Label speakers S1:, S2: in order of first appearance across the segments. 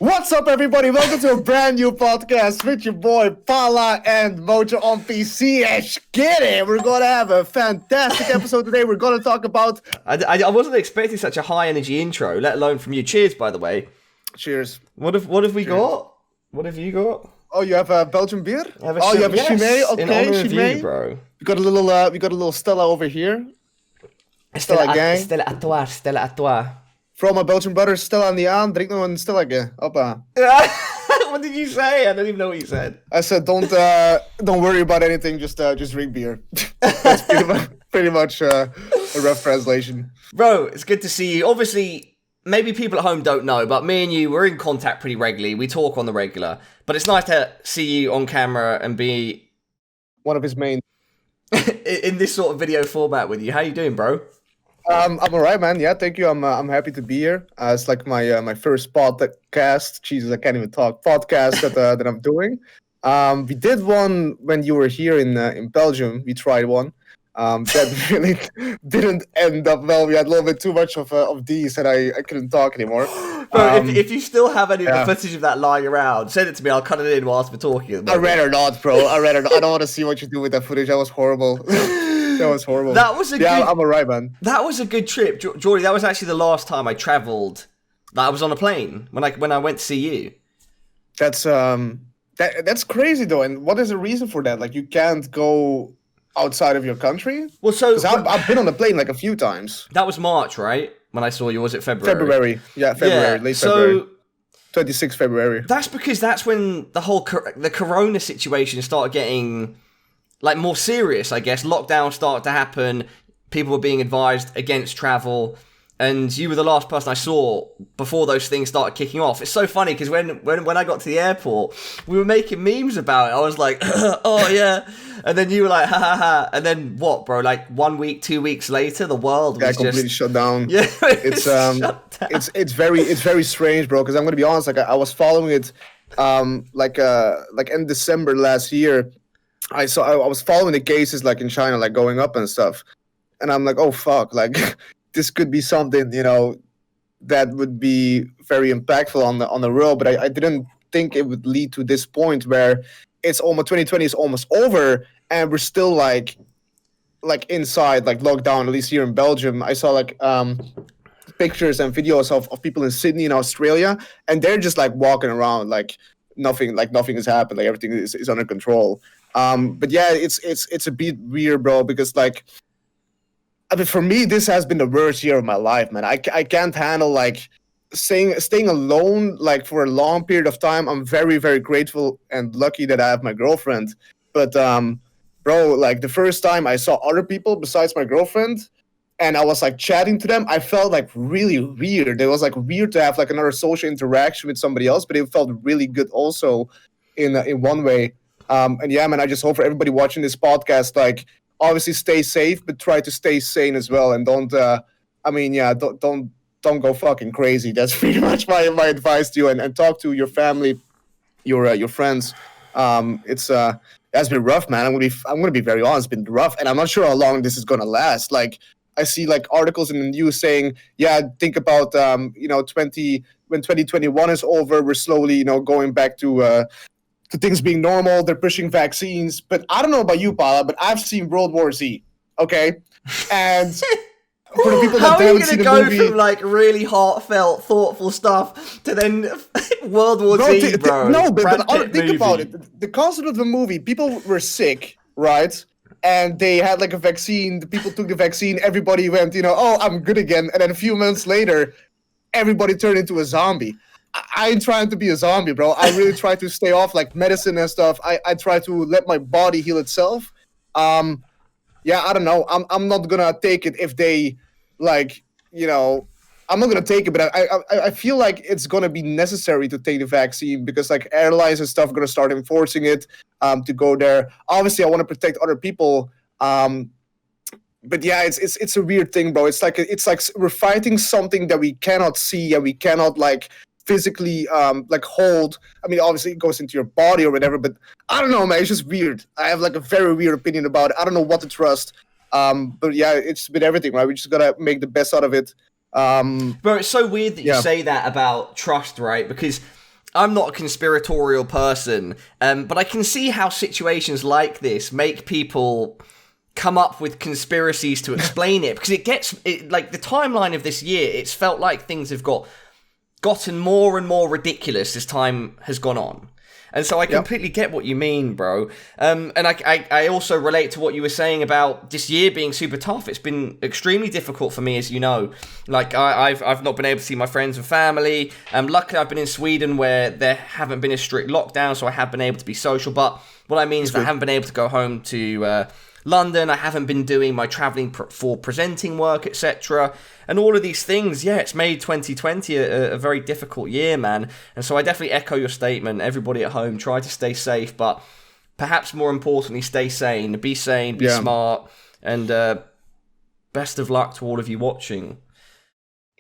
S1: What's up, everybody? Welcome to a brand new podcast with your boy Pala and MojoOnPC. Get it! We're gonna have a fantastic episode today. We're gonna talk about.
S2: I wasn't expecting such a high energy intro, let alone from you. Cheers, by the way.
S1: Cheers.
S2: What have we got? What have you got?
S1: Oh, you have a Belgian beer?
S2: You have a
S1: Chimay. Okay,
S2: in honor of
S1: Chimay.
S2: you, bro.
S1: We got a little Stella over here. Stella gang.
S2: Stella à toi.
S1: From my Belgian brother, Stella aan die aan. Drink nog een Stellage. Hoppa.
S2: What did you say? I don't even know what you said.
S1: I said, don't worry about anything. Just drink beer. That's pretty much a rough translation.
S2: Bro, it's good to see you. Obviously, maybe people at home don't know, but me and you, we're in contact pretty regularly. We talk on the regular. But it's nice to see you on camera and be
S1: one of his main
S2: in this sort of video format with you. How you doing, bro?
S1: I'm alright, man. Yeah, thank you. I'm happy to be here. It's like my first podcast. Jesus, I can't even talk. Podcast that I'm doing. We did one when you were here in Belgium. We tried one. That really didn't end up well. We had a little bit too much of these, and I couldn't talk anymore.
S2: Bro, if you still have any of the footage of that lying around, send it to me. I'll cut it in whilst we're talking.
S1: I'd rather not, bro. I'd rather not. I don't want to see what you do with that footage. That was horrible. That was horrible.
S2: That was a good...
S1: I'm alright, man.
S2: That was a good trip, Jordy. That was actually the last time I travelled. I was on a plane when I went to see you.
S1: That's crazy though. And what is the reason for that? Like, you can't go outside of your country?
S2: Well, so
S1: I've been on a plane like a few times.
S2: That was March, right? When I saw you, was it February?
S1: February, yeah, February, late February. 26th February.
S2: That's because that's when the corona situation started getting like more serious, I guess. Lockdown started to happen. People were being advised against travel. And you were the last person I saw before those things started kicking off. It's so funny because when I got to the airport, we were making memes about it. I was like, oh yeah. And then you were like, ha ha ha. And then what, bro? Like 1 week, 2 weeks later, the world was
S1: completely shut down.
S2: Yeah,
S1: it's it's very strange, bro. Because I'm gonna be honest, like I was following it, like in December last year. I was following the cases like in China, like going up and stuff, and I'm like, oh fuck, like this could be something, that would be very impactful on the world. But I didn't think it would lead to this point where it's almost 2020 is almost over and we're still like inside, like locked down. At least here in Belgium, I saw like pictures and videos of people in Sydney in Australia, and they're just like walking around like nothing has happened, like everything is under control. But yeah, it's a bit weird, bro, because like, I mean, for me, this has been the worst year of my life, man. I can't handle like staying alone like for a long period of time. I'm very, very grateful and lucky that I have my girlfriend. But bro, like the first time I saw other people besides my girlfriend and I was like chatting to them, I felt like really weird. It was like weird to have like another social interaction with somebody else, but it felt really good also in one way. And yeah, man, I just hope for everybody watching this podcast, like, obviously stay safe, but try to stay sane as well. And don't go fucking crazy. That's pretty much my advice to you. And talk to your family, your friends. It's been rough, man. I'm gonna be very honest. It's been rough, and I'm not sure how long this is gonna last. Like, I see like articles in the news saying, yeah, think about when 2021 is over, we're slowly going back to things being normal. They're pushing vaccines, but I don't know about you, Paula, but I've seen World War Z, okay? And for the people
S2: how
S1: that
S2: are you
S1: haven't seen the
S2: going to
S1: movie,
S2: go from like really heartfelt, thoughtful stuff to then World War Z, bro?
S1: No, but think about it. The concept of the movie, people were sick, right? And they had like a vaccine. The people took the vaccine. Everybody went, oh, I'm good again. And then a few months later, everybody turned into a zombie. I ain't trying to be a zombie, bro. I really try to stay off like medicine and stuff. I try to let my body heal itself. Yeah, I don't know. I'm not gonna take it if they like, I'm not gonna take it, but I feel like it's gonna be necessary to take the vaccine because like airlines and stuff are gonna start enforcing it to go there. Obviously, I want to protect other people. But yeah, it's a weird thing, bro. It's like we're fighting something that we cannot see and we cannot like physically like hold. I mean, obviously it goes into your body or whatever, but I don't know, man. It's just weird. I have like a very weird opinion about it. I don't know what to trust. But yeah, it's been everything, right? We just gotta make the best out of it.
S2: Bro, it's so weird that you say that about trust, right? Because I'm not a conspiratorial person, but I can see how situations like this make people come up with conspiracies to explain it, because like the timeline of this year, it's felt like things have gotten more and more ridiculous as time has gone on. And so I completely get what you mean, bro. And I also relate to what you were saying about this year being super tough. It's been extremely difficult for me, as you know. Like, I've not been able to see my friends and family. Luckily, I've been in Sweden where there haven't been a strict lockdown, so I have been able to be social. But what I mean is that I haven't been able to go home to London. I haven't been doing my traveling for presenting work, etc. And all of these things, it's made 2020 a very difficult year, man. And so I definitely echo your statement. Everybody at home, try to stay safe, but perhaps more importantly, stay sane. Be smart, and best of luck to all of you watching.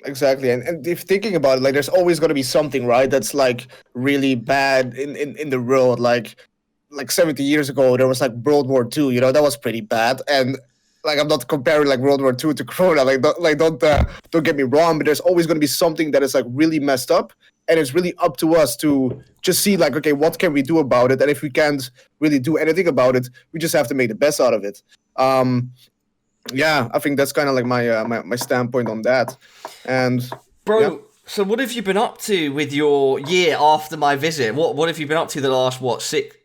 S1: Exactly, and if thinking about it, like, there's always going to be something, right, that's like really bad in the world. Like 70 years ago, there was like World War II. You know, that was pretty bad. And like, I'm not comparing like World War II to Corona. Don't get me wrong, but there's always going to be something that is like really messed up, and it's really up to us to just see like, okay, what can we do about it? And if we can't really do anything about it, we just have to make the best out of it. I think that's kind of like my standpoint on that. And
S2: bro, so what have you been up to with your year after my visit? What have you been up to the last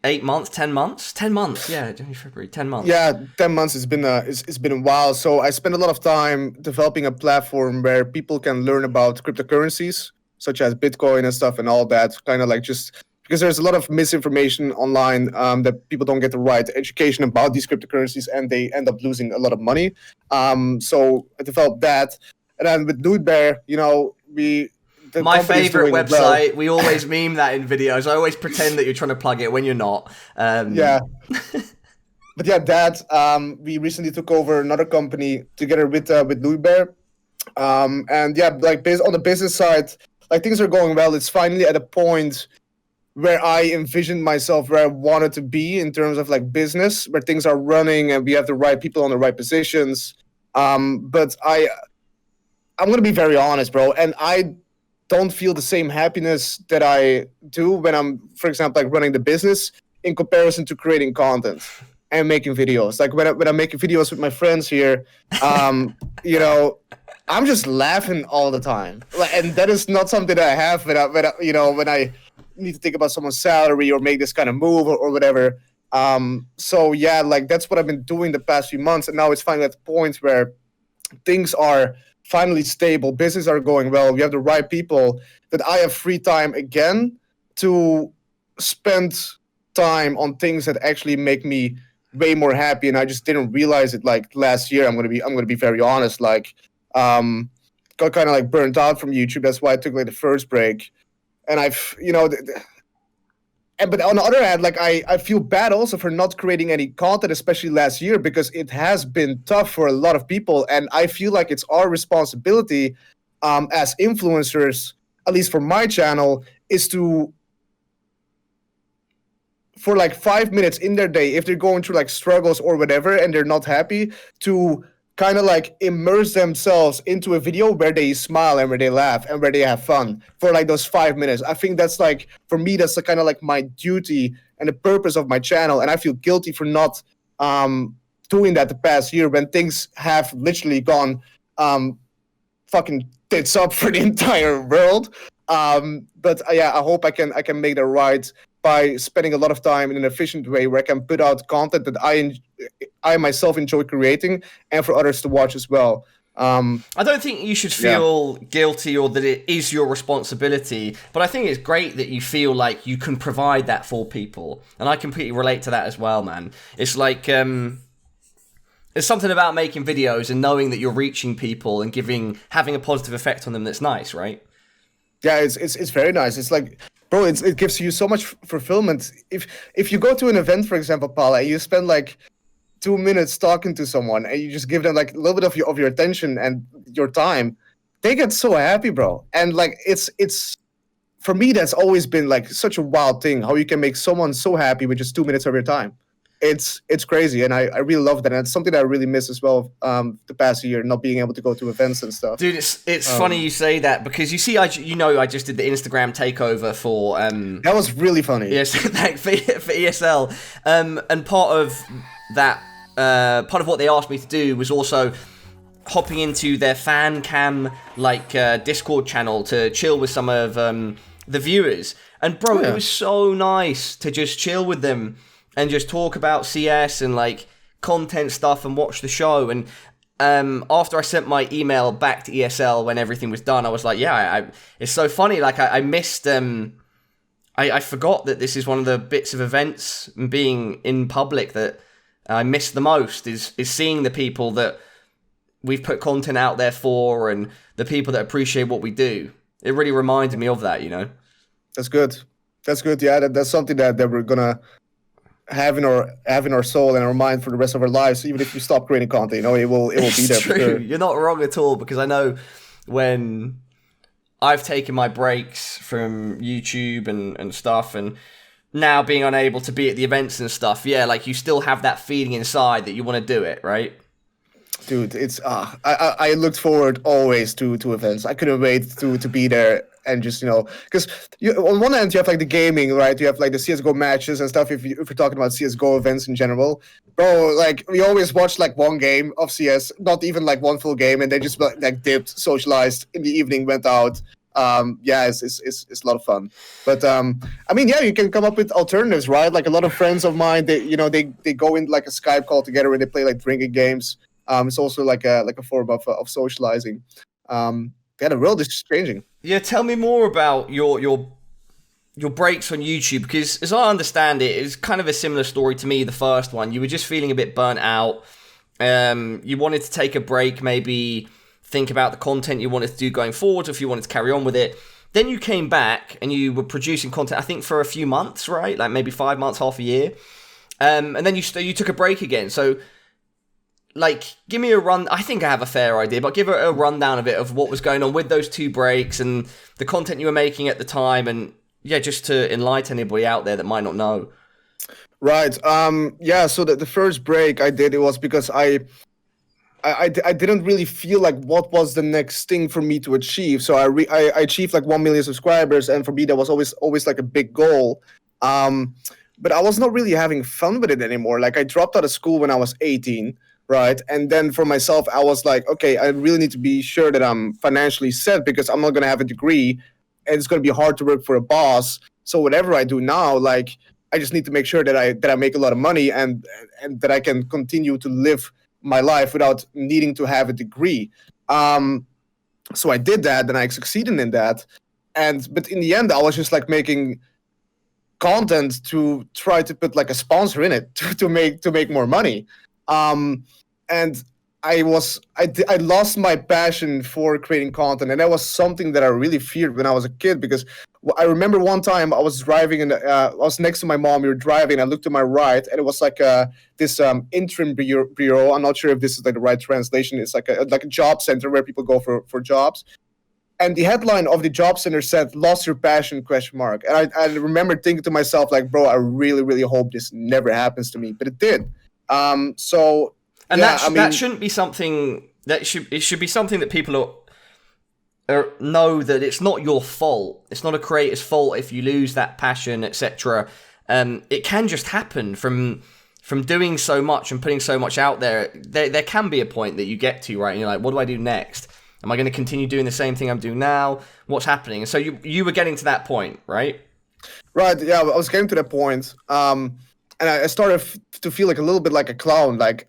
S2: 8 months, 10 months? 10 months, January, February, 10 months.
S1: Yeah, 10 months. It's been a while. So I spent a lot of time developing a platform where people can learn about cryptocurrencies, such as Bitcoin and stuff and all that. Kind of like, just because there's a lot of misinformation online, that people don't get the right education about these cryptocurrencies, and they end up losing a lot of money. So I developed that. And then with Dude Bear, you know, my
S2: favorite website. Well. We always meme that in videos. I always pretend that you're trying to plug it when you're not.
S1: Yeah. But yeah, we recently took over another company together with Dude Bear. And yeah, like, based on the business side, like, things are going well. It's finally at a point where I envisioned myself where I wanted to be in terms of like business, where things are running and we have the right people on the right positions. But I'm going to be very honest, bro. And I don't feel the same happiness that I do when I'm, for example, like running the business, in comparison to creating content and making videos. Like, when I'm making videos with my friends here, you know, I'm just laughing all the time. And that is not something that I have when I need to think about someone's salary or make this kind of move or whatever. So yeah, like, that's what I've been doing the past few months. And now it's finally at the point where things are finally stable, business are going well, we have the right people, that I have free time again to spend time on things that actually make me way more happy. And I just didn't realize it like last year. I'm gonna be very honest. Like, got kind of like burnt out from YouTube. That's why I took like the first break. And I've, you know, but on the other hand, like, I feel bad also for not creating any content, especially last year, because it has been tough for a lot of people. And I feel like it's our responsibility as influencers, at least for my channel, is to, for like 5 minutes in their day, if they're going through like struggles or whatever and they're not happy, to kind of like immerse themselves into a video where they smile and where they laugh and where they have fun for like those 5 minutes. I think that's like, for me, that's kind of like my duty and the purpose of my channel. And I feel guilty for not doing that the past year, when things have literally gone fucking tits up for the entire world. But yeah, I hope I can make that right by spending a lot of time in an efficient way, where I can put out content that I myself enjoy creating, and for others to watch as well.
S2: I don't think you should feel guilty or that it is your responsibility, but I think it's great that you feel like you can provide that for people, and I completely relate to that as well, man. It's like, there's something about making videos and knowing that you're reaching people and having a positive effect on them that's nice, right?
S1: Yeah, it's very nice. It's like, bro, it gives you so much fulfillment. If you go to an event, for example, Paula, and you spend like 2 minutes talking to someone, and you just give them like a little bit of your attention and your time, they get so happy, bro. And like, it's for me, that's always been like such a wild thing, how you can make someone so happy with just 2 minutes of your time. it's crazy, and I really love that, and it's something that I really miss as well. The past year, not being able to go to events and stuff.
S2: Dude, it's funny you say that, because you see, I just did the Instagram takeover for
S1: that was really funny.
S2: Yes, for ESL, and part of that, part of what they asked me to do was also hopping into their fan cam Discord channel to chill with some of the viewers. And bro, It was so nice to just chill with them and just talk about CS and like content stuff and watch the show. And after I sent my email back to ESL when everything was done, I was like, yeah, it's so funny. Like I missed, I forgot that this is one of the bits of events and being in public that I miss the most is seeing the people that we've put content out there for and the people that appreciate what we do. It really reminded me of that, you know?
S1: That's good. Yeah, that's something that we're gonna have in our soul and our mind for the rest of our lives. Even if we stop creating content, you know, it will be there.
S2: True.
S1: For sure.
S2: You're not wrong at all, because I know when I've taken my breaks from YouTube and stuff, and now being unable to be at the events and stuff, yeah, like you still have that feeling inside that you want to do it, right?
S1: Dude, it's I looked forward always to events. I couldn't wait to be there and just, you know, because on one hand you have like the gaming, right? You have like the CS:GO matches and stuff. If you're talking about CS:GO events in general, bro, like we always watched like one game of CS, not even like one full game, and then just like dipped, socialized in the evening, went out. Yeah, it's a lot of fun. But I mean, yeah, you can come up with alternatives, right? Like a lot of friends of mine, they go in like a Skype call together and they play like drinking games. It's also like a form of socializing. Yeah, the world is changing.
S2: Yeah, tell me more about your breaks on YouTube, because as I understand it, it's kind of a similar story to me. The first one, you were just feeling a bit burnt out. You wanted to take a break, maybe think about the content you wanted to do going forward, if you wanted to carry on with it. Then you came back and you were producing content, I think for a few months, right? Like maybe 5 months, half a year. And then you took a break again. So, like, give me a run. I think I have a fair idea, but give a rundown of it, of what was going on with those 2 breaks and the content you were making at the time, and yeah, just to enlighten anybody out there that might not know.
S1: Right. Yeah. So the first break I did, it was because I didn't really feel like what was the next thing for me to achieve. So I achieved like 1 million subscribers, and for me that was always like a big goal. But I was not really having fun with it anymore. Like I dropped out of school when I was 18. Right. And then for myself, I was like, okay, I really need to be sure that I'm financially set, because I'm not going to have a degree and it's going to be hard to work for a boss. So whatever I do now, like, I just need to make sure that I make a lot of money and that I can continue to live my life without needing to have a degree. So I did that, and I succeeded in that. But in the end, I was just like making content to try to put like a sponsor in it to make more money. And I lost my passion for creating content, and that was something that I really feared when I was a kid, because I remember one time I was driving and I was next to my mom. We were driving, and I looked to my right, and it was like this interim bureau. I'm not sure if this is like the right translation. It's like a job center where people go for jobs. And the headline of the job center said, "Lost your passion?" ? And I remember thinking to myself, like, bro, I really, really hope this never happens to me. But it did.
S2: And yeah, that shouldn't be something it should be something that people know that it's not your fault. It's not a creator's fault if you lose that passion, etc. It can just happen from doing so much and putting so much out there. There can be a point that you get to, right? And you're like, what do I do next? Am I going to continue doing the same thing I'm doing now? What's happening? And so you were getting to that point, right?
S1: Right. Yeah, I was getting to that point. And I started to feel like a little bit like a clown, like,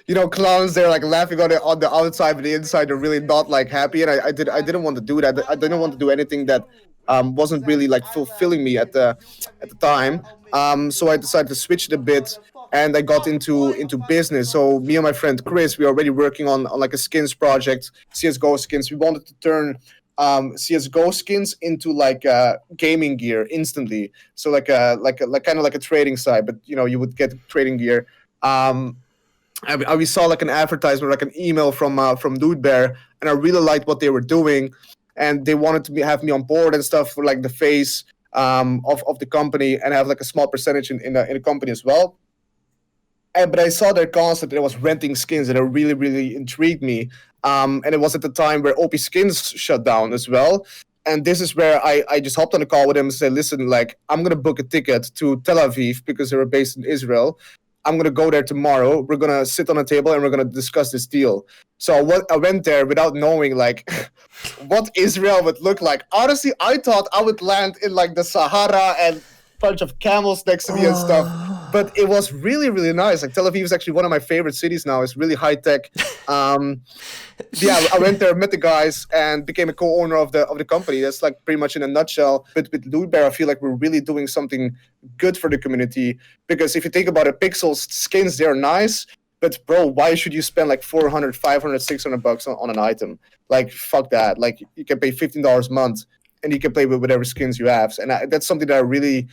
S1: you know, clowns, they're like laughing on the outside, but the inside they're really not like happy. And I didn't want to do that. I didn't want to do anything that wasn't really like fulfilling me at the time. So I decided to switch it a bit, and I got into business. So me and my friend Chris, we were already working on like a skins project, CS:GO skins. We wanted to turn CS:GO skins into like gaming gear instantly. So like kind of like a trading site, but you know, you would get trading gear. We saw like an advertisement, like an email from Dude Bear, and I really liked what they were doing, and they wanted to have me on board and stuff for like the face of the company, and have like a small percentage in the company as well. but I saw their concept. It was renting skins, and it really, really intrigued me. And it was at the time where OP Skins shut down as well. And this is where I just hopped on a call with him and said, listen, like, I'm going to book a ticket to Tel Aviv because they were based in Israel. I'm going to go there tomorrow. We're going to sit on a table and we're going to discuss this deal. So I went there without knowing, like, what Israel would look like. Honestly, I thought I would land in, like, the Sahara and a bunch of camels next to me and stuff. But it was really, really nice. Like, Tel Aviv is actually one of my favorite cities now. It's really high tech. Yeah, I went there, met the guys, and became a co-owner of the company. That's like pretty much in a nutshell. But with Loot Bear, I feel like we're really doing something good for the community. Because if you think about it, Pixel skins, they're nice. But bro, why should you spend like 400, 500, 600 bucks on an item? Like, fuck that. Like, you can pay $15 a month, and you can play with whatever skins you have. And that's something that I really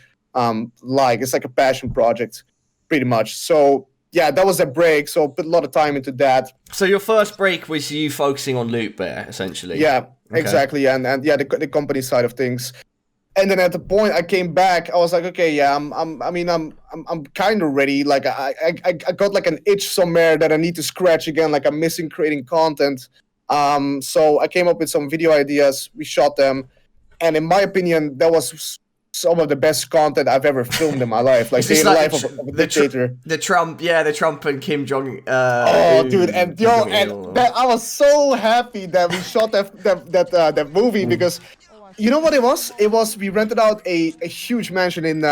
S1: like. It's like a passion project, pretty much. So yeah, that was a break. So put a lot of time into that.
S2: So your first break was you focusing on Loot Bear, essentially.
S1: Yeah, okay. Exactly. And yeah, the company side of things. And then at the point I came back, I was like, okay, yeah, I'm kind of ready. Like I got like an itch somewhere that I need to scratch again. Like I'm missing creating content. So I came up with some video ideas. We shot them, and in my opinion, that was some of the best content I've ever filmed in my life. Like the life of a dictator.
S2: The Trump and Kim Jong.
S1: Dude, and I was so happy that we shot that movie because. You know what it was? It was we rented out a huge mansion in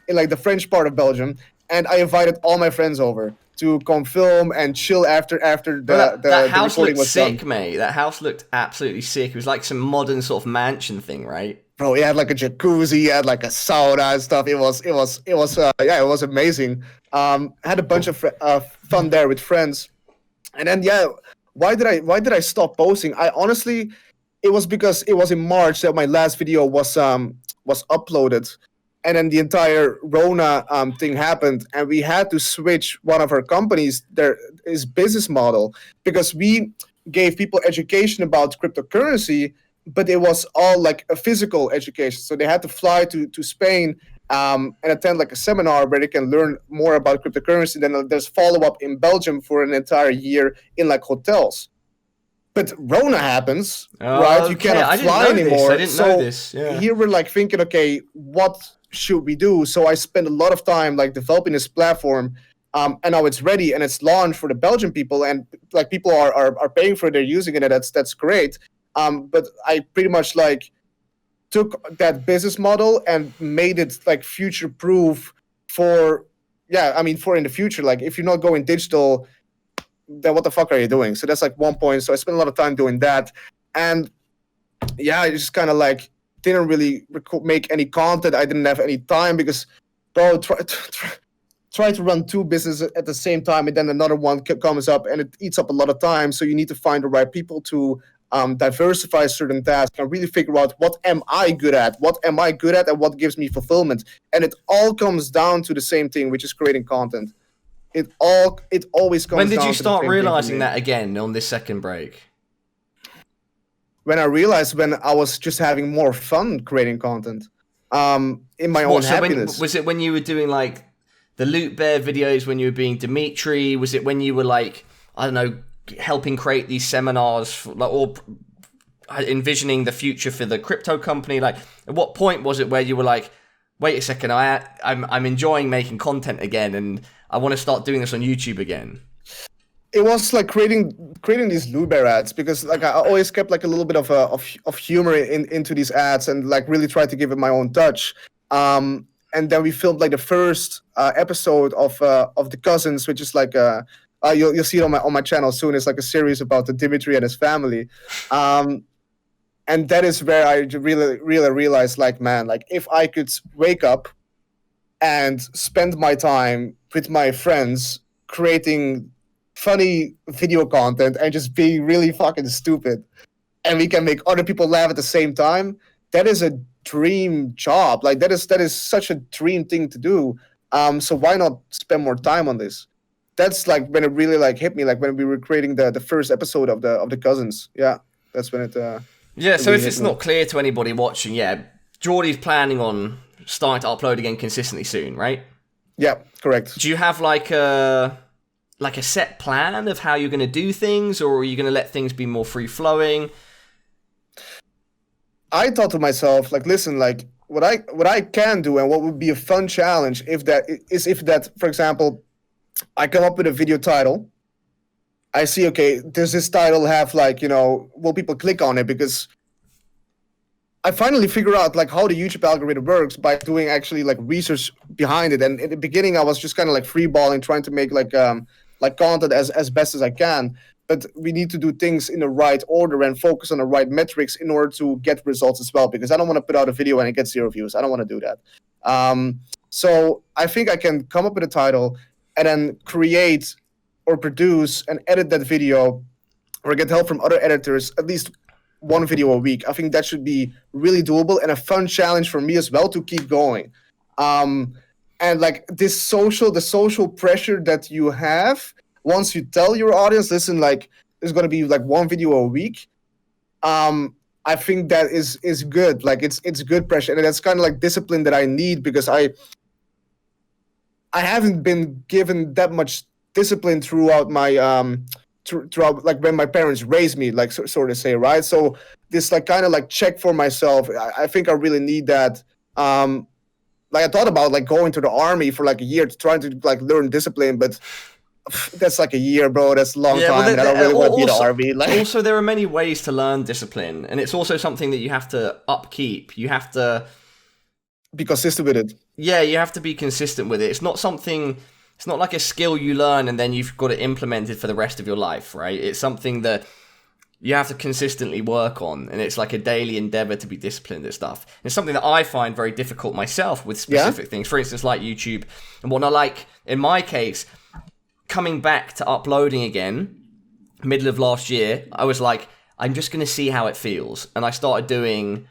S1: like the French part of Belgium, and I invited all my friends over to come film and chill after the
S2: house
S1: recording
S2: looked
S1: was
S2: sick,
S1: done.
S2: mate. That house looked absolutely sick. It was like some modern sort of mansion thing, right?
S1: Bro, it had like a jacuzzi, it had like a sauna and stuff. It was amazing. Had a bunch of fun there with friends, and then why did I stop posting? I honestly. It was because it was in March that my last video was uploaded, and then the entire Rona thing happened, and we had to switch one of our companies his business model because we gave people education about cryptocurrency, but it was all like a physical education. So they had to fly to Spain and attend like a seminar where they can learn more about cryptocurrency. Then there's follow-up in Belgium for an entire year in like hotels. But Rona happens, right?
S2: Okay.
S1: You cannot fly anymore.
S2: I didn't know this. Yeah.
S1: Here we're like thinking, okay, what should we do? So I spent a lot of time like developing this platform, and now it's ready and it's launched for the Belgian people, and like people are paying for it, they're using it, and that's great. But I pretty much like took that business model and made it like future proof for in the future. Like if you're not going digital, then what the fuck are you doing? So that's like one point. So I spent a lot of time doing that. And yeah, I just kind of like didn't really make any content. I didn't have any time because, bro, try to run two businesses at the same time, and then another one comes up and it eats up a lot of time. So you need to find the right people to diversify certain tasks and really figure out what am I good at? What am I good at and what gives me fulfillment? And it all comes down to the same thing, which is creating content. It always comes.
S2: When did
S1: down
S2: you
S1: to
S2: start
S1: the same
S2: realizing that again on this second break?
S1: When I realized when I was just having more fun creating content, in my own happiness.
S2: Was it when you were doing like the Loot Bear videos, when you were being Dimitri? Was it when you were like, I don't know, helping create these seminars or envisioning the future for the crypto company? Like, at what point was it where you were like, wait a second, I'm enjoying making content again, and I want to start doing this on YouTube again?
S1: It was like creating these Loot Bear ads, because like I always kept like a little bit of humor into these ads and like really tried to give it my own touch. And then we filmed like the first episode of the Cousins, which is like you'll see it on my channel soon. It's like a series about the Dimitri and his family. And that is where I really realized, like, man, like if I could wake up and spend my time with my friends creating funny video content and just being really fucking stupid, and we can make other people laugh at the same time, that is a dream job. Like that is such a dream thing to do. So why not spend more time on this? That's like when it really like hit me, like when we were creating the first episode of the Cousins. Yeah, that's when it
S2: yeah, so if it's not clear to anybody watching, Jordy's planning on starting to upload again consistently soon, right?
S1: Yeah, correct.
S2: Do you have like a set plan of how you're going to do things, or are you going to let things be more free flowing?
S1: I thought to myself, like, listen, like what I can do and what would be a fun challenge if that, for example, I come up with a video title. I see, okay, does this title have like, will people click on it? Because I finally figure out like how the YouTube algorithm works by doing actually like research behind it. And in the beginning, I was just kind of like freeballing, trying to make like content as best as I can. But we need to do things in the right order and focus on the right metrics in order to get results as well. Because I don't want to put out a video and it gets 0 views. I don't want to do that. So I think I can come up with a title and then create or produce and edit that video, or get help from other editors, at least one video a week. I think that should be really doable and a fun challenge for me as well to keep going. And like the social pressure that you have once you tell your audience, listen, like there's gonna be like one video a week. I think that is good. Like it's good pressure, and that's kind of like discipline that I need, because I haven't been given that much discipline throughout my throughout like when my parents raised me, like sort of say, right? So this like kind of like check for myself. I think I really need that. Like I thought about like going to the army for like a year to try to like learn discipline, but that's like a year, bro. That's a long time. Well, and I don't really want to be in the army. Like,
S2: also, there are many ways to learn discipline, and it's also something that you have to upkeep. You have to
S1: be consistent with it.
S2: Yeah, you have to be consistent with it. It's not something. It's not like a skill you learn and then you've got it implemented for the rest of your life, right? It's something that you have to consistently work on, and it's like a daily endeavor to be disciplined at stuff. And it's something that I find very difficult myself with specific things. For instance, like YouTube and whatnot. Like in my case, coming back to uploading again, middle of last year, I was like, I'm just going to see how it feels. And I started doing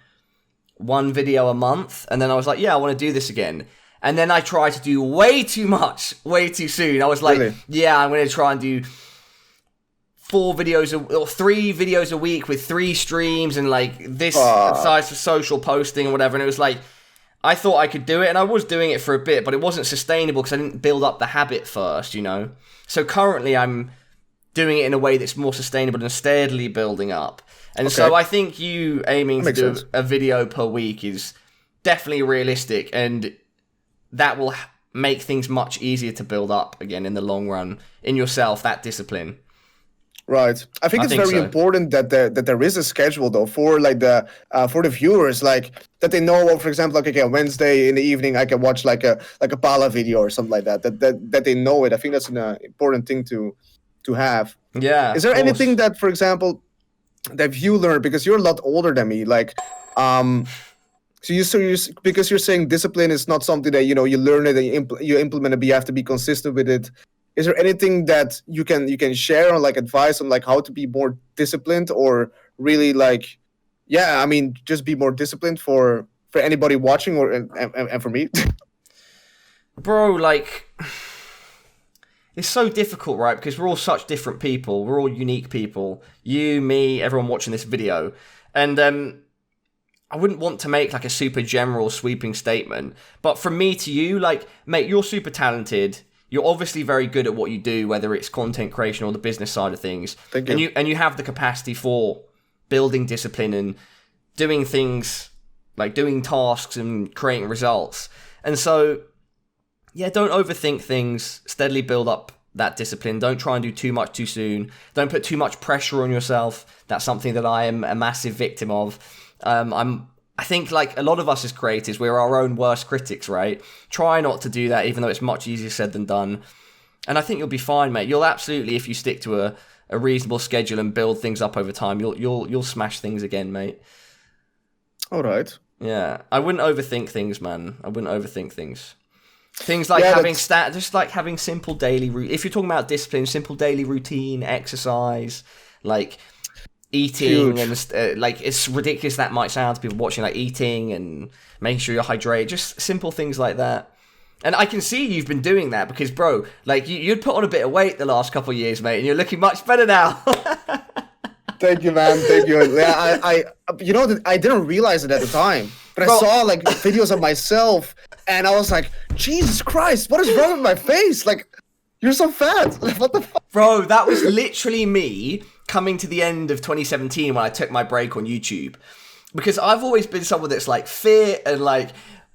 S2: one video a month, and then I was like, yeah, I want to do this again. And then I tried to do way too much, way too soon. I was like, really? Yeah, I'm going to try and do 3 videos a week with 3 streams and like this size for social posting and whatever. And it was like, I thought I could do it, and I was doing it for a bit, but it wasn't sustainable because I didn't build up the habit first, So currently I'm doing it in a way that's more sustainable and steadily building up. And so I think you aiming to do a video per week is definitely realistic, and that will make things much easier to build up again in the long run in yourself, that discipline.
S1: Right. I think it's very important that there is a schedule though for like for the viewers, like that they know, well, for example, like, okay, on Wednesday in the evening I can watch like a Pala video or something like that. That they know it. I think that's an important thing to have.
S2: Yeah.
S1: Is there anything that, for example, that you learned, because you're a lot older than me, like so you because you're saying discipline is not something that you learn it and you implement it, but you have to be consistent with it. Is there anything that you can share on like advice on like how to be more disciplined, or really like, yeah, I mean, just be more disciplined for anybody watching or and for me?
S2: Bro, like, it's so difficult, right? Because we're all such different people. We're all unique people. You, me, everyone watching this video. And I wouldn't want to make like a super general sweeping statement, but from me to you, like, mate, you're super talented. You're obviously very good at what you do, whether it's content creation or the business side of things.
S1: Thank you.
S2: And you have the capacity for building discipline and doing things, like doing tasks and creating results. And so, yeah, don't overthink things. Steadily build up that discipline. Don't try and do too much too soon. Don't put too much pressure on yourself. That's something that I am a massive victim of. I think like a lot of us as creators, we're our own worst critics, right? Try not to do that, even though it's much easier said than done. And I think you'll be fine, mate. You'll absolutely, if you stick to a reasonable schedule and build things up over time, you'll smash things again, mate.
S1: All right.
S2: Yeah, I wouldn't overthink things, man. I wouldn't overthink things. Things like just like having simple daily if you're talking about discipline, simple daily routine, exercise, like eating. Huge. And like, it's ridiculous that might sound to people watching, like eating and making sure you're hydrated, just simple things like that. And I can see you've been doing that because, bro, like you'd put on a bit of weight the last couple of years, mate, and you're looking much better now.
S1: Thank you, man. Thank you. Yeah, I didn't realize it at the time, but I saw like videos of myself And I was like, Jesus Christ, what is wrong with my face? Like, you're so fat. Like, what the fuck?
S2: Bro, that was literally me coming to the end of 2017 when I took my break on YouTube. Because I've always been someone that's like fit and like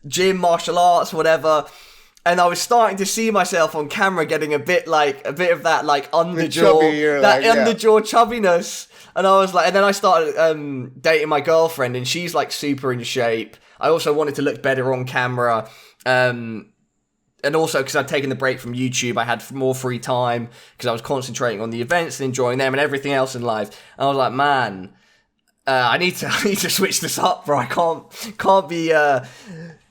S2: gym, martial arts, whatever. And I was starting to see myself on camera getting a bit of that like underjaw, underjaw chubbiness. And I was like, and then I started dating my girlfriend, and she's like super in shape. I also wanted to look better on camera. And also because I'd taken the break from YouTube, I had more free time because I was concentrating on the events and enjoying them and everything else in life. And I was like, man, I need to switch this up, bro. I can't be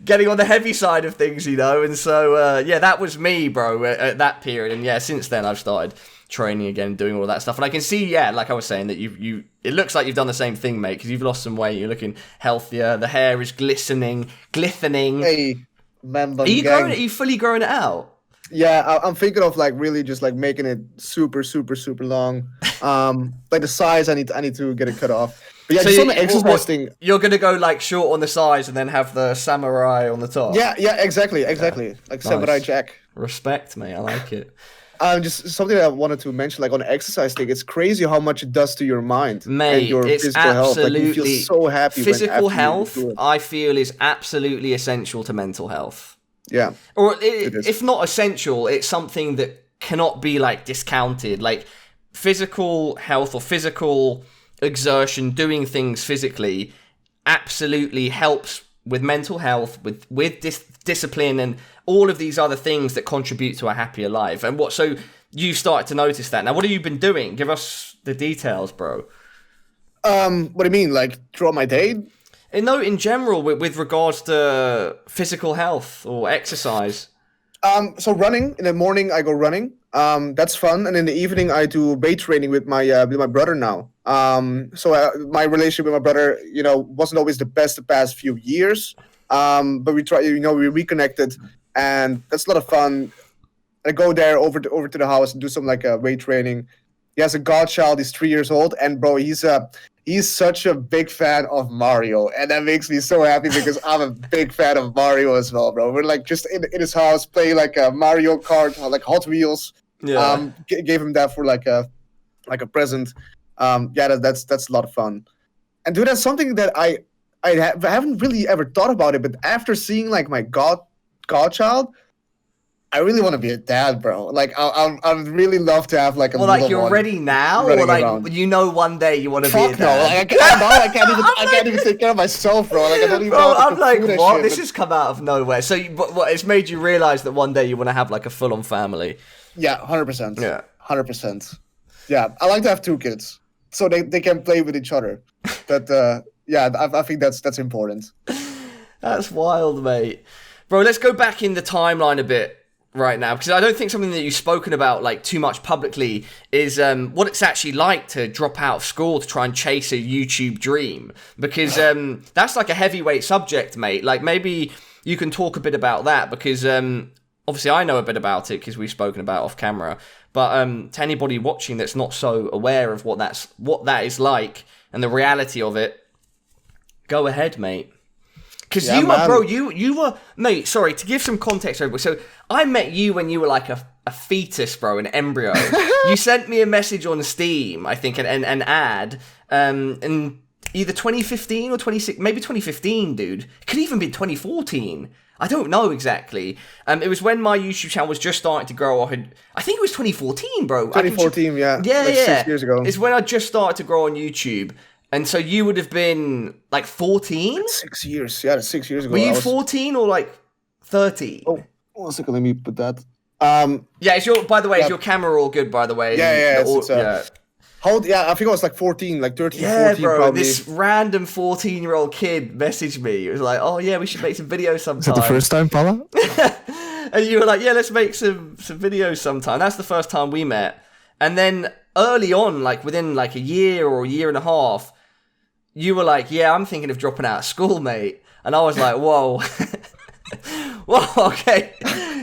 S2: getting on the heavy side of things, you know. And so yeah, that was me, bro, at that period. And yeah, since then I've started training again, doing all that stuff. And I can see, yeah, like I was saying, that you it looks like you've done the same thing, mate, because you've lost some weight. You're looking healthier. The hair is glistening.
S1: Hey, man,
S2: are you fully growing it out?
S1: Yeah, I'm thinking of like really just like making it super, super, super long. Like the size, I need to get it cut off. But yeah, so just on the exercise thing.
S2: You're gonna go like short on the sides and then have the samurai on the top.
S1: Yeah, exactly. Yeah. Like nice. Samurai Jack.
S2: Respect, mate. I like it.
S1: Just something that I wanted to mention, like on the exercise thing, it's crazy how much it does to your mind,
S2: mate.
S1: And your
S2: it's
S1: physical
S2: absolutely
S1: health. Like, you feel so happy.
S2: Physical health, I feel, is absolutely essential to mental health.
S1: Yeah,
S2: or if not essential, it's something that cannot be like discounted. Like physical health or physical exertion, doing things physically, absolutely helps with mental health, with discipline, and all of these other things that contribute to a happier life. And so you started to notice that. Now, what have you been doing? Give us the details, bro.
S1: What do you mean? Like throughout my day?
S2: No, in general, with regards to physical health or exercise.
S1: So running in the morning, I go running. That's fun, and in the evening, I do weight training with my brother now. So my relationship with my brother, you know, wasn't always the best the past few years. But we try, you know, we reconnected, and that's a lot of fun. I go there over to the house and do some like weight training. He has a godchild. He's 3 years old, and bro, he's such a big fan of Mario, and that makes me so happy because I'm a big fan of Mario as well, bro. We're like just in his house playing like a Mario Kart, like Hot Wheels. Yeah. Gave him that for like a present. Yeah, that's a lot of fun. And dude, that's something that I haven't really ever thought about it, but after seeing like my godchild, I really want to be a dad, bro. Like, I'd really love to have like a.
S2: Well, like you're ready now, or like around. You know, one day you want to be a dad.
S1: No, like, I can't even take care of myself, bro. Like I don't even.
S2: Bro, I'm like, what? This has come out of nowhere. So, what? It's made you realize that one day you want to have like a full-on family.
S1: Yeah, 100%. Yeah, 100%. Yeah, I like to have 2 kids, so they can play with each other. But yeah, I think that's important.
S2: That's wild, mate. Bro, let's go back in the timeline a bit right now, because I don't think something that you've spoken about like too much publicly is what it's actually like to drop out of school to try and chase a YouTube dream, because that's like a heavyweight subject, mate. Like maybe you can talk a bit about that, because obviously I know a bit about it because we've spoken about off camera, but to anybody watching that's not so aware of what that is like and the reality of it, go ahead, mate. Because you were, mate, sorry, to give some context over. So I met you when you were like a fetus, bro, an embryo. You sent me a message on Steam, I think, an ad, in either 2015 or 26, maybe 2015, dude. It could even be 2014. I don't know exactly. It was when my YouTube channel was just starting to grow. I think it was 2014, bro.
S1: 2014, yeah.
S2: Yeah,
S1: like 6 years ago.
S2: It's when I just started to grow on YouTube. And so you would have been like 14?
S1: 6 years. Yeah, 6 years ago.
S2: Were you 14 or like 13?
S1: Oh, 1 second. Let me put that.
S2: Yeah, is your camera all good, by the way?
S1: Yeah. I think I was like 14, like 13, 14
S2: bro,
S1: probably.
S2: This random 14-year-old kid messaged me. It was like, oh yeah, we should make some videos sometime.
S3: Is that the first time, Paula?
S2: And you were like, yeah, let's make some videos sometime. That's the first time we met. And then early on, like within like a year or a year and a half, you were like, yeah, I'm thinking of dropping out of school, mate. And I was like, whoa. Well, okay.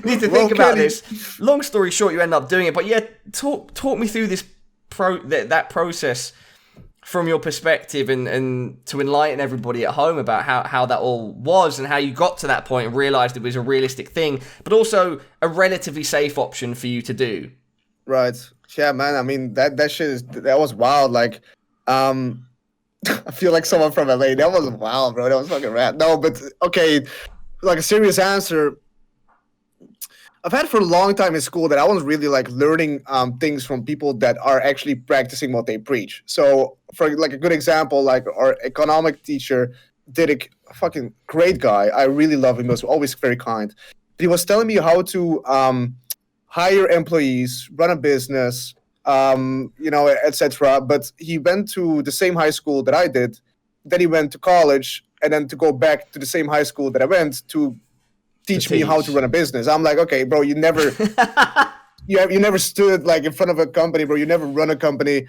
S2: Need to think about this. Long story short, you end up doing it. But yeah, talk me through this that process from your perspective and to enlighten everybody at home about how that all was and how you got to that point and realized it was a realistic thing, but also a relatively safe option for you to do.
S1: Right. Yeah, man. I mean, that shit that was wild. Like, I feel like someone from LA. That was wild, bro. That was fucking rad. No, but okay, like a serious answer. I've had for a long time in school that I was really like learning things from people that are actually practicing what they preach. So for like a good example, like our economic teacher, Didic, fucking great guy. I really love him. He was always very kind. He was telling me how to hire employees, run a business, etc. But he went to the same high school that I did. Then he went to college, and then to go back to the same high school that I went to teach me how to run a business. I'm like, okay, bro, you never you never stood like in front of a company, bro. You never run a company.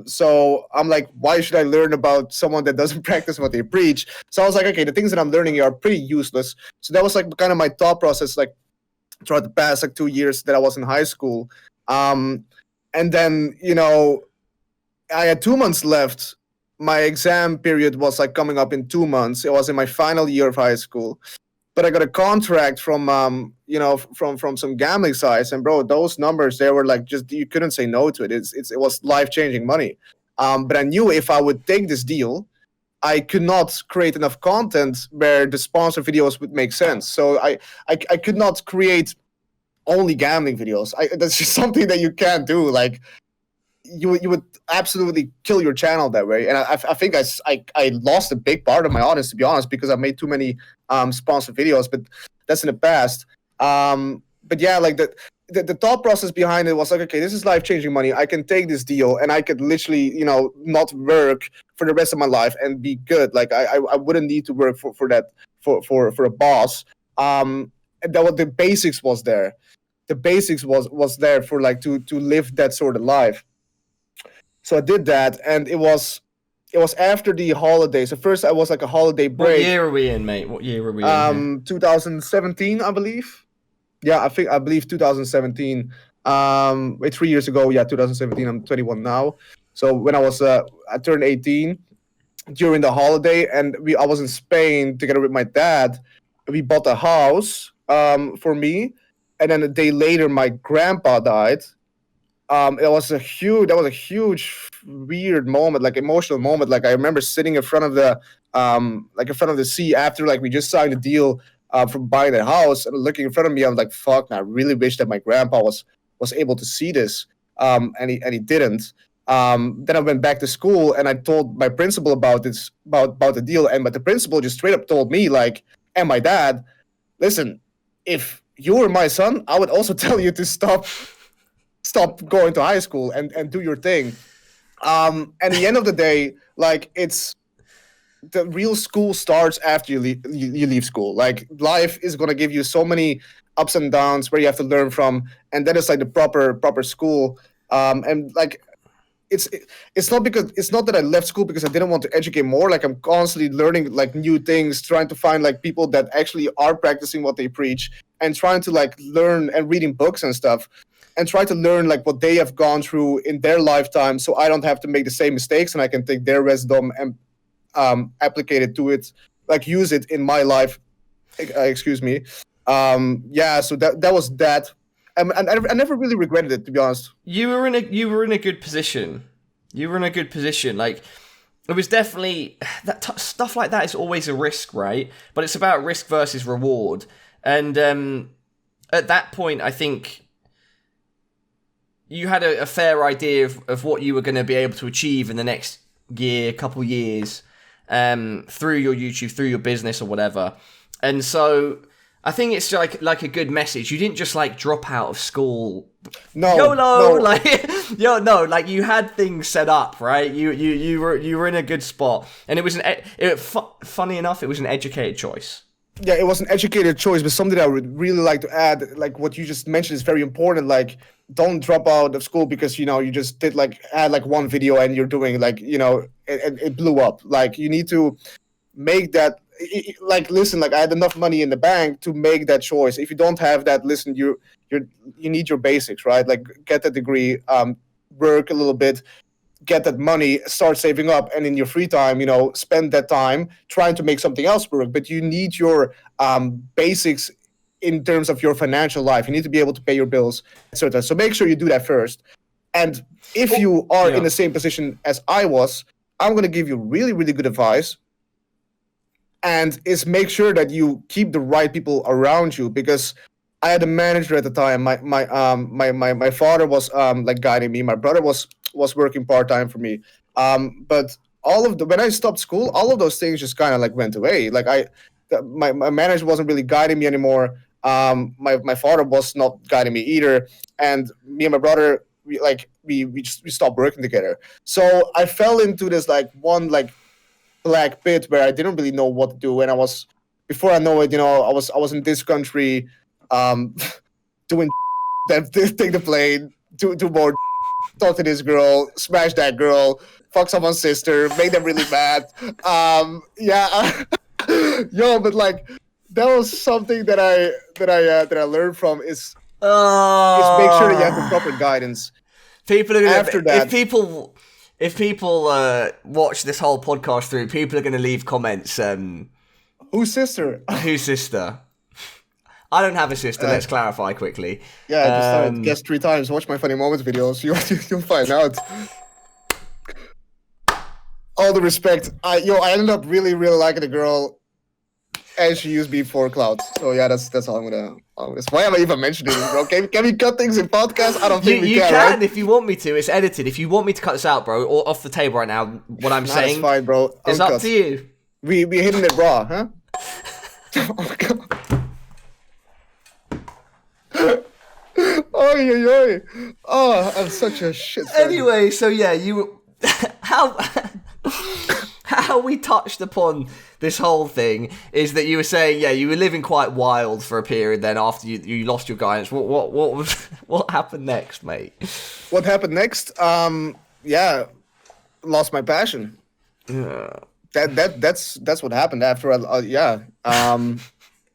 S1: So I'm like, why should I learn about someone that doesn't practice what they preach? So I was like, okay, the things that I'm learning here are pretty useless. So that was like kind of my thought process, like throughout the past like 2 years that I was in high school. And then, I had 2 months left. My exam period was like coming up in 2 months. It was in my final year of high school. But I got a contract from from some gambling sites, and bro, those numbers, they were like, just, you couldn't say no to it. It was life-changing money. But I knew if I would take this deal, I could not create enough content where the sponsor videos would make sense. So I could not create only gambling videos. That's just something that you can't do. Like, you would absolutely kill your channel that way. And I think I lost a big part of my audience, to be honest, because I made too many sponsored videos, but that's in the past. But yeah, like the thought process behind it was like, okay, this is life-changing money. I can take this deal and I could literally, not work for the rest of my life and be good. Like I wouldn't need to work for a boss. And that what the basics was there. The basics was there for like to live that sort of life. So I did that, and it was after the holidays. So first I was like a holiday break.
S2: What year are we in, mate? What year are we in?
S1: 2017, I believe. Yeah, I believe 2017. 3 years ago. Yeah, 2017. I'm 21 now. So when I turned 18 during the holiday, and I was in Spain together with my dad. We bought a house for me, and then a day later, my grandpa died. That was a huge, weird moment, like emotional moment. Like I remember sitting in front of the sea after like we just signed a deal for buying the house, and looking in front of me, I'm like, fuck, I really wish that my grandpa was able to see this. And he didn't. Then I went back to school and I told my principal about the deal, but the principal just straight up told me, like, and my dad, listen, if you were my son, I would also tell you to stop going to high school and do your thing. And at the end of the day, like, it's the real school starts after you leave school. Like, life is going to give you so many ups and downs where you have to learn from, and that is like the proper school. And like, it's not that I left school because I didn't want to educate more. Like, I'm constantly learning like new things, trying to find like people that actually are practicing what they preach, and trying to like learn and reading books and stuff, and try to learn like what they have gone through in their lifetime, so I don't have to make the same mistakes, and I can take their wisdom and applicate it to it, like use it in my life. Excuse me. Yeah. So that was that. And I never really regretted it, to be honest.
S2: You were in a good position. You were in a good position. Like, it was definitely that stuff like that is always a risk, right? But it's about risk versus reward. And at that point, I think you had a fair idea of what you were going to be able to achieve in the next couple years, through your YouTube, through your business or whatever. And so I think it's like a good message. You didn't just like drop out of school.
S1: No,
S2: YOLO,
S1: no.
S2: Like you had things set up, right? You were in a good spot, and it was funny enough, it was an educated choice.
S1: Yeah, it was an educated choice, but something I would really like to add, like what you just mentioned, is very important. Like, don't drop out of school because you just did add one video and you're doing it blew up. Like, you need to make that. Like, listen, like, I had enough money in the bank to make that choice. If you don't have that, listen, you need your basics, right? Like, get a degree, work a little bit, get that money, start saving up, and in your free time, spend that time trying to make something else work. But you need your basics in terms of your financial life. You need to be able to pay your bills, etc. So make sure you do that first. And if you are in the same position as I was, I'm going to give you really, really good advice. And is make sure that you keep the right people around you, because I had a manager at the time. My father was like guiding me. My brother was working part-time for me. But when I stopped school, all of those things just kind of like went away. Like my manager wasn't really guiding me anymore. My father was not guiding me either. And me and my brother, we stopped working together. So I fell into this like one like black pit where I didn't really know what to do. And before I know it, I was in this country, doing that, take the plane, do more, talk to this girl, smash that girl, fuck someone's sister, make them really mad. But like that was something that I learned from is make sure that you have the proper guidance.
S2: People are gonna, if people watch this whole podcast through, people are going to leave comments.
S1: Whose sister?
S2: Whose sister? I don't have a sister. Let's clarify quickly.
S1: Yeah, just guess 3 times. Watch my funny moments videos. You'll find out. All the respect. I ended up really, really liking the girl, and she used me for clout. So yeah, that's all I'm gonna. Why am I even mentioning it, bro? Can we cut things in podcasts? I don't think we can. You can, right?
S2: If you want me to. It's edited. If you want me to cut this out, bro, or off the table right now, what I'm saying.
S1: That's fine, bro.
S2: It's up to you.
S1: We hitting it raw, huh? Oh god. Oi. Oh, I'm such a shit fan.
S2: Anyway, so yeah, you how we touched upon this whole thing is that you were saying, you were living quite wild for a period. Then after you lost your guidance, what happened next, mate?
S1: What happened next? Lost my passion. Yeah. That's what happened after.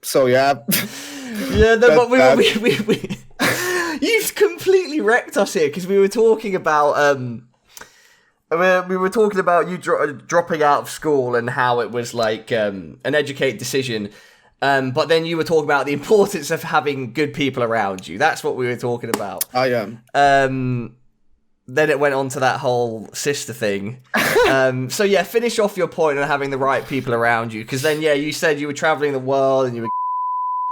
S1: So yeah.
S2: Yeah, no, but we you've completely wrecked us here because we were talking about we were talking about you dropping out of school and how it was like an educated decision, but then you were talking about the importance of having good people around you. That's what we were talking about.
S1: Oh yeah.
S2: Then it went on to that whole sister thing. So yeah, finish off your point on having the right people around you, because then you said you were traveling the world and you were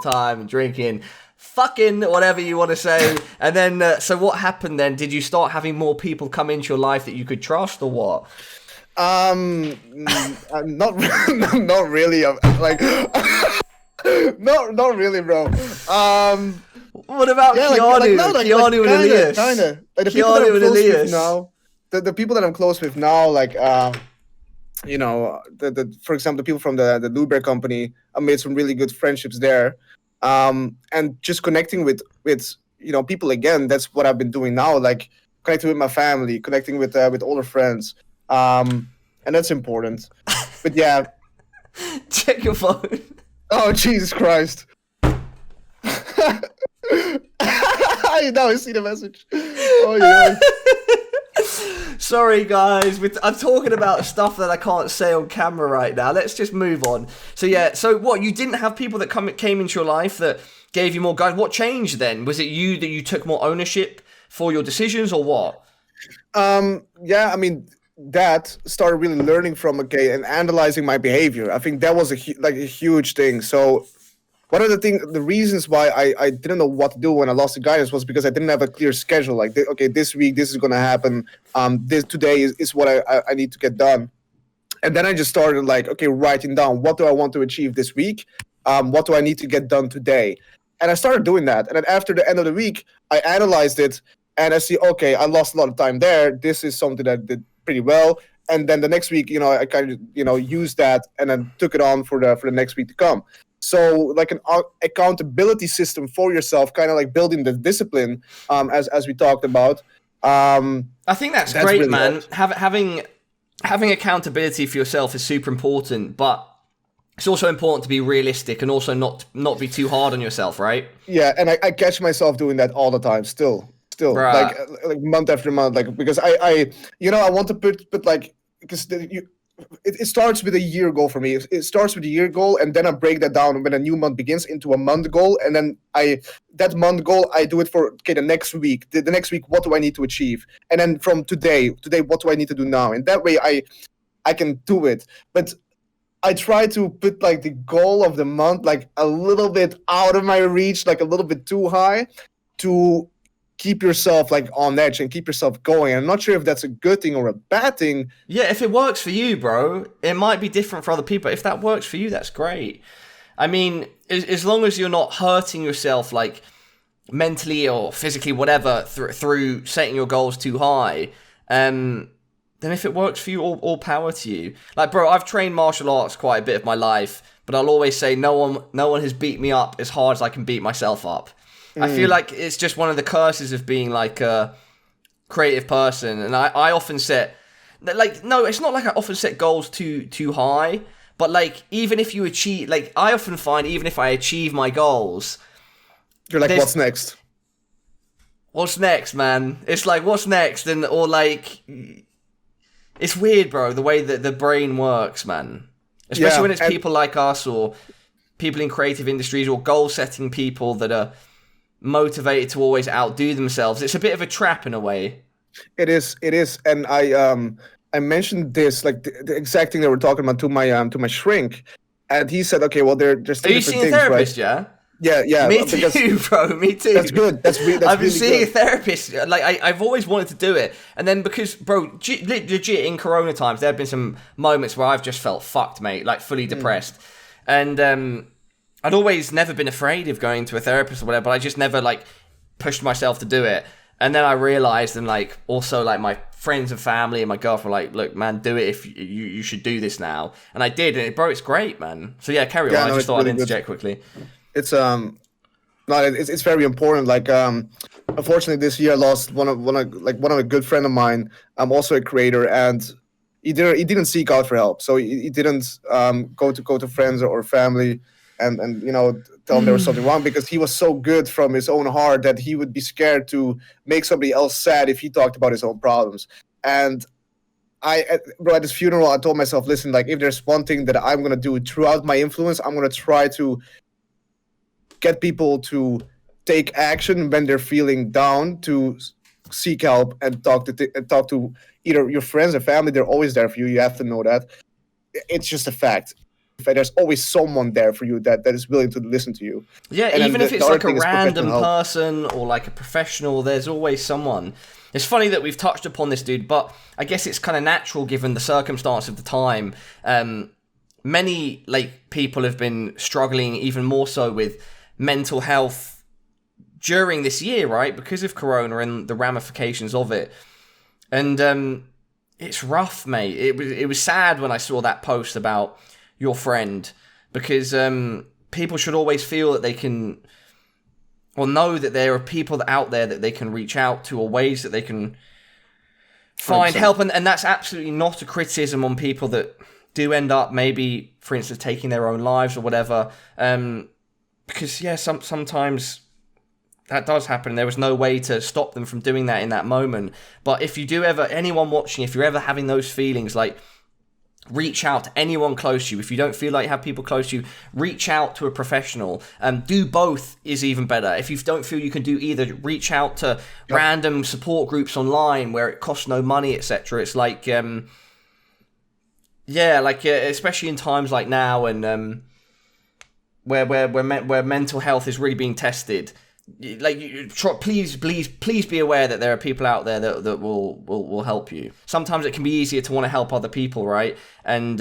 S2: time and drinking, fucking whatever you want to say. And then, so what happened then? Did you start having more people come into your life that you could trust, or what?
S1: Not really. Like, not really, bro.
S2: What about Keanu? Keanu and Elias.
S1: Kinda. Like the people that I'm close with now. The people that I'm close with now, like for example, the people from the Lubeer company, I made some really good friendships there. And just connecting with people again. That's what I've been doing now. Like connecting with my family, connecting with older friends. And that's important. But yeah.
S2: Check your phone.
S1: Oh Jesus Christ. Now I see the message. Oh yeah.
S2: Sorry guys, I'm talking about stuff that I can't say on camera right now. Let's just move on. So yeah, so what, you didn't have people that came into your life that gave you more guidance? What changed then? Was it you that you took more ownership for your decisions, or what?
S1: Yeah, I mean, that started really learning from and analyzing my behavior. I think that was a huge thing. So one of the reasons why I didn't know what to do when I lost the guidance was because I didn't have a clear schedule. Like, this week, this is going to happen. Today is what I need to get done. And then I just started writing down, what do I want to achieve this week? What do I need to get done today? And I started doing that. And then after the end of the week, I analyzed it and I see, I lost a lot of time there. This is something that I did pretty well. And then the next week, I kind of, used that and then took it on for the next week to come. So like an accountability system for yourself, kind of like building the discipline, as we talked about.
S2: I think that's great, really man. Having accountability for yourself is super important, but it's also important to be realistic and also not be too hard on yourself, right?
S1: Yeah, and I catch myself doing that all the time still. still,
S2: Bruh.
S1: like month after month, like because I I want to put like because it starts with a year goal for me. It starts with a year goal, and then I break that down when a new month begins into a month goal, and then that month goal I do it for the next week. The next week, what do I need to achieve? And then from today, what do I need to do now? And that way I can do it. But I try to put like the goal of the month like a little bit out of my reach, like a little bit too high, to keep yourself like on edge and keep yourself going. I'm not sure if that's a good thing or a bad thing.
S2: Yeah, if it works for you, bro, it might be different for other people. If that works for you, that's great. I mean, as long as you're not hurting yourself, like mentally or physically, whatever, through setting your goals too high, then if it works for you, all power to you. Like, bro, I've trained martial arts quite a bit of my life, but I'll always say no one has beat me up as hard as I can beat myself up. I feel like it's just one of the curses of being like a creative person, and I often set like, no, it's not like I often set goals too high, but like even if you achieve, like I often find even if I achieve my goals,
S1: you're like, what's next?
S2: What's next, man? It's like, what's next? And or like, it's weird, bro, the way that the brain works, man. Especially when it's people like us or people in creative industries or goal-setting people that are motivated to always outdo themselves. It's a bit of a trap in a way.
S1: It is, and I mentioned this like the exact thing that we're talking about to my shrink, and he said, okay, well there's two different things. Are you seeing a
S2: therapist, right?
S1: Yeah.
S2: Me too, bro. Me too.
S1: That's good.
S2: I've been seeing a therapist. Like I've always wanted to do it, and then because, bro, legit in Corona times, there have been some moments where I've just felt fucked, mate, like fully depressed, and I'd always never been afraid of going to a therapist or whatever, but I just never like pushed myself to do it. And then I realized, and like also like my friends and family and my girlfriend were like, look, man, do it if you should do this now. And I did, and bro, it's great, man. So yeah, carry on. I just thought I'd interject quickly.
S1: It's it's very important. Like unfortunately this year I lost one of a good friend of mine. I'm also a creator, and he didn't seek out for help. So he didn't go to friends or family and tell them there was something wrong, because he was so good from his own heart that he would be scared to make somebody else sad if he talked about his own problems. And at his funeral, I told myself, listen, like if there's one thing that I'm gonna do throughout my influence, I'm gonna try to get people to take action when they're feeling down, to seek help and talk to either your friends or family. They're always there for you. You have to know that. It's just a fact. There's always someone there for you that is willing to listen to you.
S2: Yeah, and even if it's like a random person or like a professional, there's always someone. It's funny that we've touched upon this, dude, but I guess it's kind of natural given the circumstance of the time. Many like people have been struggling even more so with mental health during this year, right? Because of Corona and the ramifications of it. And it's rough, mate. It was sad when I saw that post about your friend, because people should always feel that they can, or know that there are people out there that they can reach out to, or ways that they can find 100%. Help. And that's absolutely not a criticism on people that do end up maybe, for instance, taking their own lives or whatever. Because, yeah, sometimes that does happen. There was no way to stop them from doing that in that moment. But if you do ever, anyone watching, if you're ever having those feelings, like, reach out to anyone close to you. If you don't feel like you have people close to you, reach out to a professional. Do both is even better. If you don't feel you can do either, reach out to random support groups online where it costs no money, etc. It's like, especially in times like now, and where mental health is really being tested. Like, please be aware that there are people out there that will help you. Sometimes it can be easier to want to help other people, right? And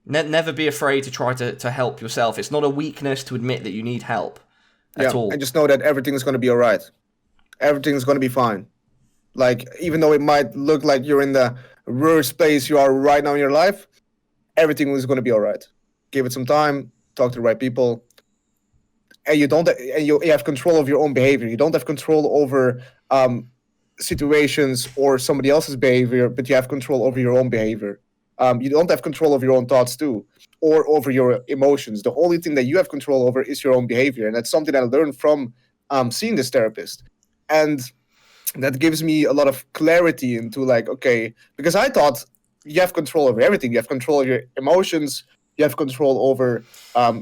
S2: never be afraid to try to help yourself. It's not a weakness to admit that you need help at all.
S1: And just know that everything's going to be all right. Everything's going to be fine. Like, even though it might look like you're in the worst place you are right now in your life, everything is going to be all right. Give it some time. Talk to the right people. And you have control of your own behavior. You don't have control over situations or somebody else's behavior, but you have control over your own behavior. You don't have control of your own thoughts too, or over your emotions. The only thing that you have control over is your own behavior, and that's something I learned from seeing this therapist. And that gives me a lot of clarity into like, okay, because I thought you have control over everything. You have control over your emotions. You have control over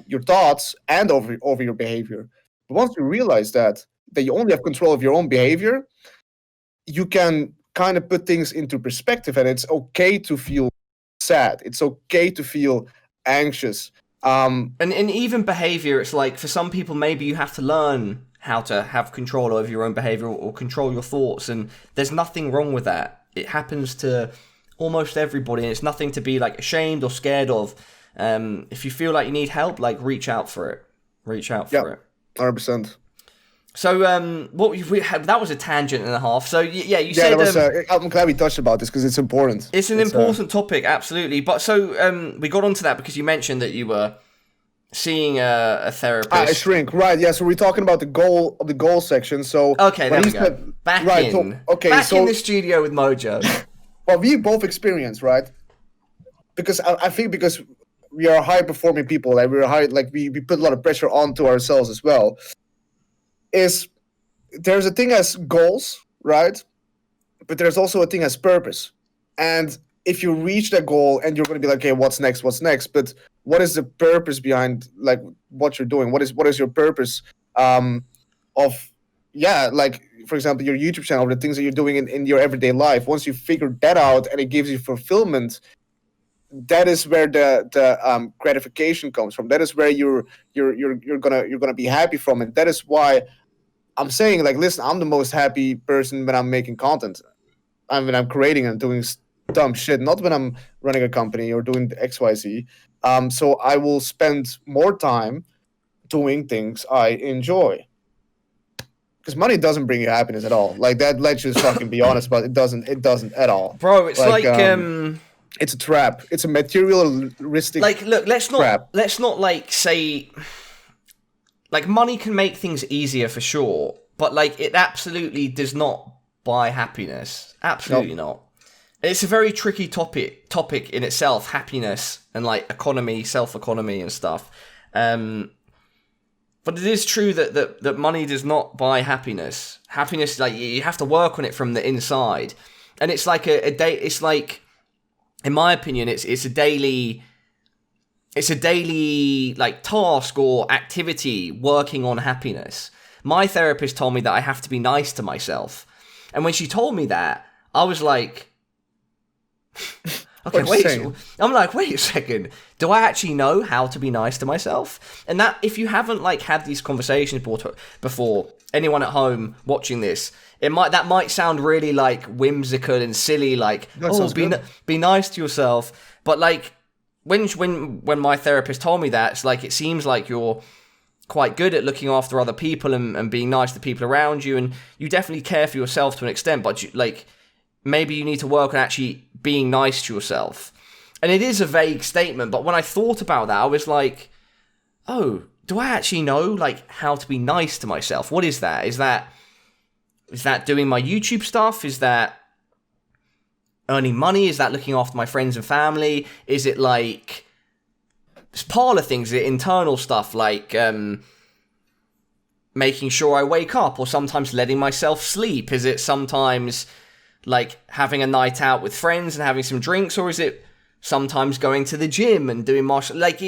S1: your thoughts and over your behavior. But once you realize that you only have control of your own behavior, you can kind of put things into perspective, and it's okay to feel sad. It's okay to feel anxious.
S2: And even behavior, it's like for some people, maybe you have to learn how to have control over your own behavior or control your thoughts, and there's nothing wrong with that. It happens to almost everybody, and it's nothing to be like ashamed or scared of. If you feel like you need help, like reach out for it. Reach out for it.
S1: 100%.
S2: So, what we had, that was a tangent and a half. So, yeah, you said...
S1: I'm glad we touched about this because it's important.
S2: It's an important topic, absolutely. But so, we got onto that because you mentioned that you were seeing a therapist.
S1: A shrink, right? Yeah. So we're talking about the goal section. So
S2: okay, there we go. Back in the studio with Mojo.
S1: Well, we both experienced, right? Because I think because we are high performing people, like we put a lot of pressure onto ourselves as well. There's a thing as goals, right? But there's also a thing as purpose. And if you reach that goal and you're going to be like, okay, what's next? But what is the purpose behind like what you're doing? What is your purpose like, for example, your YouTube channel, the things that you're doing in your everyday life? Once you figure that out and it gives you fulfillment, that is where the gratification comes from. That is where you're gonna be happy from, and that is why I'm saying, like, listen, I'm the most happy person when I'm making content. When I'm creating and doing dumb shit, not when I'm running a company or doing XYZ. So I will spend more time doing things I enjoy. Because money doesn't bring you happiness at all. Like that. Let's just fucking be honest about it. It doesn't at all,
S2: bro. It's like
S1: it's a trap. It's a materialistic.
S2: Like, look, let's
S1: trap.
S2: not like say. Like, money can make things easier for sure, but like it absolutely does not buy happiness. Absolutely not. It's a very tricky topic in itself, happiness and like economy, self-economy and stuff. But it is true that money does not buy happiness. Happiness, like, you have to work on it from the inside, and it's like a day. It's like, in my opinion, it's a daily. It's a daily like task or activity working on happiness. My therapist told me that I have to be nice to myself. And when she told me that, I was like, okay, wait a second. Do I actually know how to be nice to myself? And that, if you haven't like had these conversations before, anyone at home watching this, that might sound really like whimsical and silly, like, be nice to yourself. But like, when my therapist told me that, it's like, it seems like you're quite good at looking after other people and being nice to people around you, and you definitely care for yourself to an extent, but maybe you need to work on actually being nice to yourself. And it is a vague statement, but when I thought about that, I was like, oh, do I actually know like how to be nice to myself? What is that? Is that doing my YouTube stuff? Is that earning money? Is that looking after my friends and family? Is it like parlor things? Is it internal stuff like making sure I wake up, or sometimes letting myself sleep? Is it sometimes like having a night out with friends and having some drinks, or is it sometimes going to the gym and doing martial? Like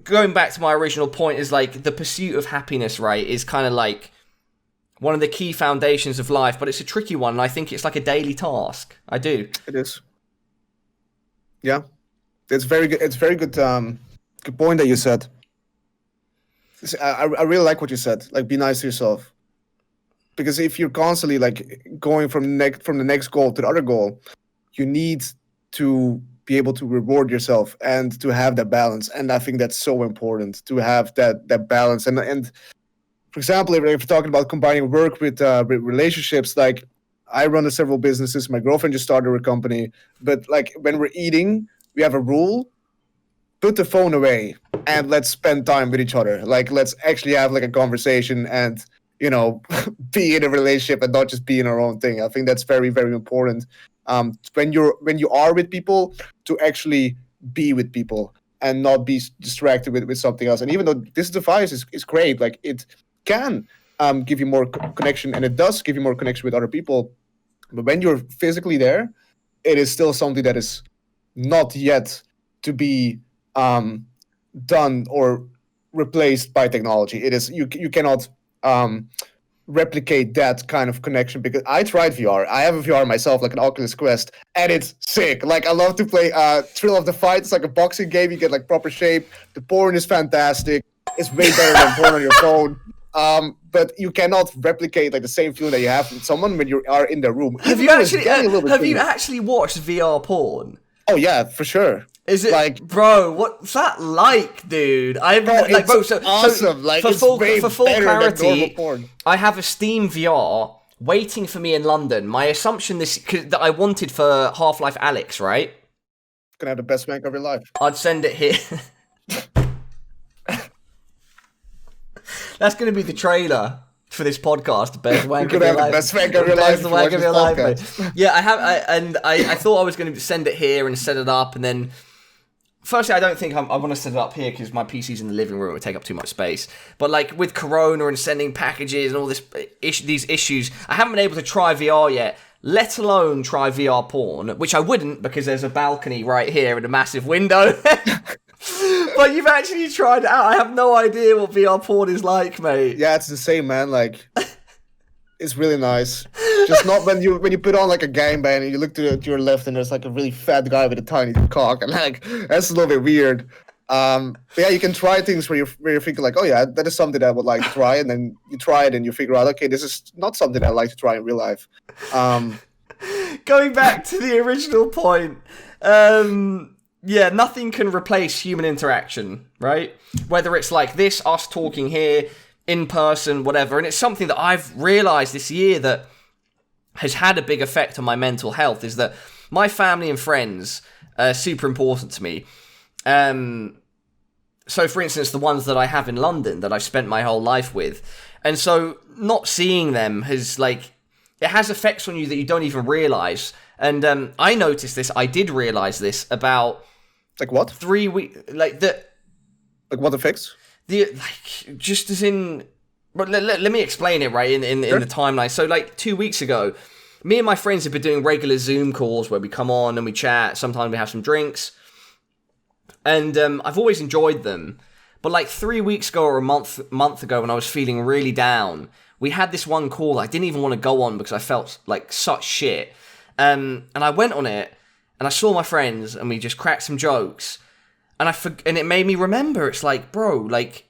S2: going back to my original point, is like the pursuit of happiness, right, is kind of like one of the key foundations of life, but it's a tricky one, and I think it's like a daily task. I do.
S1: It is. Yeah, it's very good. It's very good. Good point that you said. I really like what you said. Like, be nice to yourself, because if you're constantly like going from the next goal to the other goal, you need to be able to reward yourself and to have that balance. And I think that's so important, to have that balance. And for example, if we're talking about combining work with relationships, like, I run several businesses. My girlfriend just started her company. But like, when we're eating, we have a rule: put the phone away and let's spend time with each other. Like, let's actually have like a conversation and, be in a relationship and not just be in our own thing. I think that's very, very important. When you are with people, to actually be with people and not be distracted with something else. And even though this device is great, like, can give you more connection, and it does give you more connection with other people. But when you're physically there, it is still something that is not yet to be done or replaced by technology. It is you cannot replicate that kind of connection, because I tried VR. I have a VR myself, like an Oculus Quest, and it's sick. Like, I love to play Thrill of the Fight. It's like a boxing game. You get like proper shape. The porn is fantastic. It's way better than porn on your phone. But you cannot replicate like the same feeling that you have with someone when you are in the room.
S2: Have you actually watched VR porn?
S1: Oh yeah, for sure.
S2: Is it like, bro? What's that like, dude?
S1: It's awesome. Like,
S2: for full clarity,
S1: porn.
S2: I have a Steam VR waiting for me in London. My assumption that I wanted for Half-Life Alyx, right?
S1: Gonna have the best wank of your life.
S2: I'd send it here. That's gonna be the trailer for this podcast. The best wank of your life.
S1: Best wank of your life.
S2: The wank of your life, mate. Yeah, I thought I was going to send it here and set it up, and then firstly, I don't think I want to set it up here because my PC's in the living room. It would take up too much space. But like with Corona and sending packages and all these issues, I haven't been able to try VR yet, let alone try VR porn, which I wouldn't because there's a balcony right here and a massive window. But you've actually tried it out. I have no idea what VR porn is like, mate.
S1: Yeah, it's the same, man. Like, it's really nice. Just not when you put on like a gangbang and you look to your left and there's like a really fat guy with a tiny cock, and like that's a little bit weird. But yeah, you can try things where you're thinking like, oh yeah, that is something I would like to try, and then you try it and you figure out, okay, this is not something I like to try in real life.
S2: Going back to the original point, yeah, nothing can replace human interaction, right? Whether it's like this, us talking here, in person, whatever. And it's something that I've realized this year that has had a big effect on my mental health, is that my family and friends are super important to me. So, for instance, the ones that I have in London that I've spent my whole life with. And so not seeing them has, like, it has effects on you that you don't even realize. And I noticed this, I did realize this about...
S1: Like what?
S2: 3 weeks, like the...
S1: Like what effects?
S2: Just as in... But let me explain it, right, in the timeline. So, like, 2 weeks ago, me and my friends have been doing regular Zoom calls where we come on and we chat. Sometimes we have some drinks. And I've always enjoyed them. But, like, 3 weeks ago or a month ago when I was feeling really down, we had this one call I didn't even want to go on because I felt like such shit. And I went on it, and I saw my friends, and we just cracked some jokes. And it made me remember, it's like, bro, like...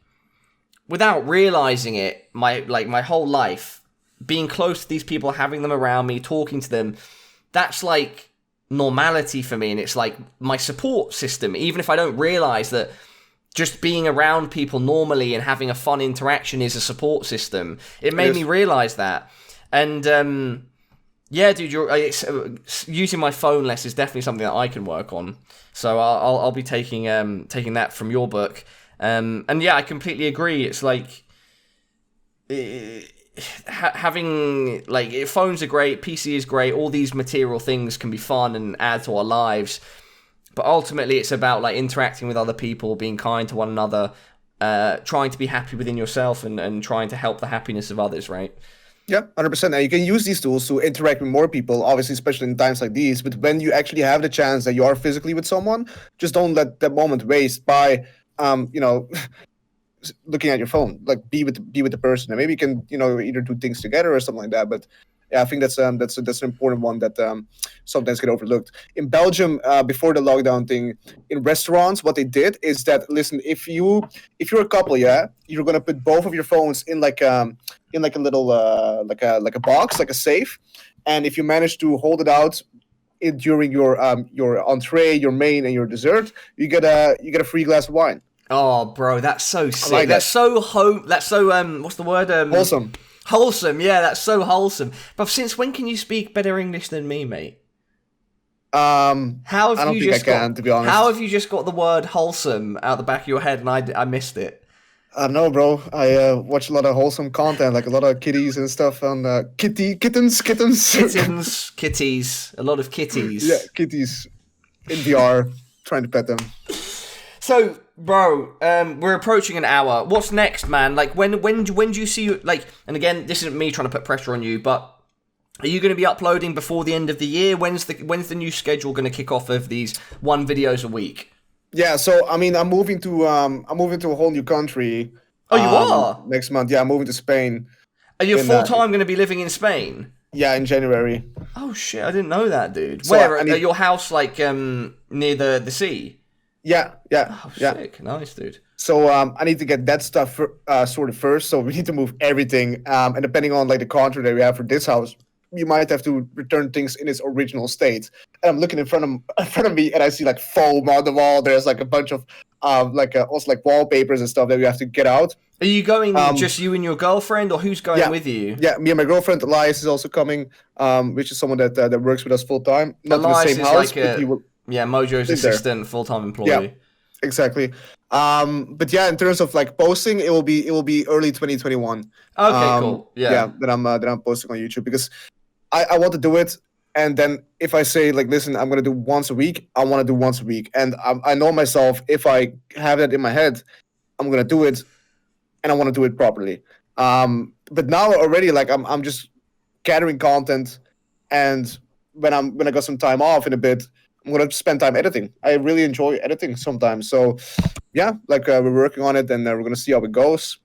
S2: Without realizing it, my whole life, being close to these people, having them around me, talking to them, that's like normality for me. And it's like my support system. Even if I don't realize that just being around people normally and having a fun interaction is a support system, it made me realize that. And yeah, dude, using my phone less is definitely something that I can work on. So I'll be taking that from your book. And yeah, I completely agree. It's like having like phones are great, PC is great. All these material things can be fun and add to our lives, but ultimately it's about like interacting with other people, being kind to one another, trying to be happy within yourself, and trying to help the happiness of others. Right?
S1: Yeah, 100%. Now you can use these tools to interact with more people, obviously, especially in times like these. But when you actually have the chance that you are physically with someone, just don't let that moment waste by looking at your phone. Like be with the person, and maybe you can either do things together or something like that. But yeah, I think that's an important one that sometimes get overlooked. In Belgium, before the lockdown thing, in restaurants, what they did is that, listen, if you're a couple, yeah, you're gonna put both of your phones in like a little like a box, like a safe, and if you manage to hold it out during your entree, your main, and your dessert, you get a free glass of wine.
S2: Oh, bro, that's so sick.
S1: Like
S2: that's so what's the word?
S1: Wholesome.
S2: Wholesome, yeah, that's so wholesome. But since when can you speak better English than me, mate?
S1: I don't think I can, to be honest.
S2: How have you just got the word wholesome out the back of your head and I missed it?
S1: I don't know, bro. I watch a lot of wholesome content, like a lot of kitties and stuff, and kittens.
S2: Kitties, a lot of kitties.
S1: Yeah, kitties in VR, trying to pet them.
S2: So, bro, we're approaching an hour. What's next, man? Like, when do you see, like, and again, this isn't me trying to put pressure on you, but are you going to be uploading before the end of the year? When's the new schedule going to kick off of these 1 videos a week?
S1: Yeah, so I mean, I'm moving to a whole new country.
S2: Oh, you are?
S1: Next month. Yeah, I'm moving to Spain.
S2: Are you full time going to be living in Spain?
S1: Yeah, in January.
S2: Oh shit, I didn't know that, dude.
S1: So
S2: Where? At your house, like near the sea?
S1: Yeah.
S2: Oh,
S1: yeah.
S2: Sick, nice, dude.
S1: So I need to get that stuff sorted first. So we need to move everything. And depending on like the contract that we have for this house, you might have to return things in its original state. And I'm looking in front of me, and I see like foam on the wall. There's like a bunch of also like wallpapers and stuff that we have to get out.
S2: Are you going just you and your girlfriend, or who's going with you?
S1: Yeah, me and my girlfriend Elias is also coming, which is someone that works with us full time. Not
S2: Elias
S1: in the same
S2: is
S1: house,
S2: like
S1: but he will.
S2: Yeah, Mojo's assistant, full-time employee.
S1: Yeah, exactly. But yeah, in terms of like posting, it will be early 2021.
S2: Okay, cool. Yeah,
S1: that I'm posting on YouTube because I want to do it. And then if I say like, listen, I'm gonna do once a week, I want to do once a week, and I know myself. If I have that in my head, I'm gonna do it, and I want to do it properly. But now already, like I'm just gathering content, and when I got some time off in a bit, I'm gonna spend time editing. I really enjoy editing sometimes. So yeah, like we're working on it, and we're gonna see how it goes.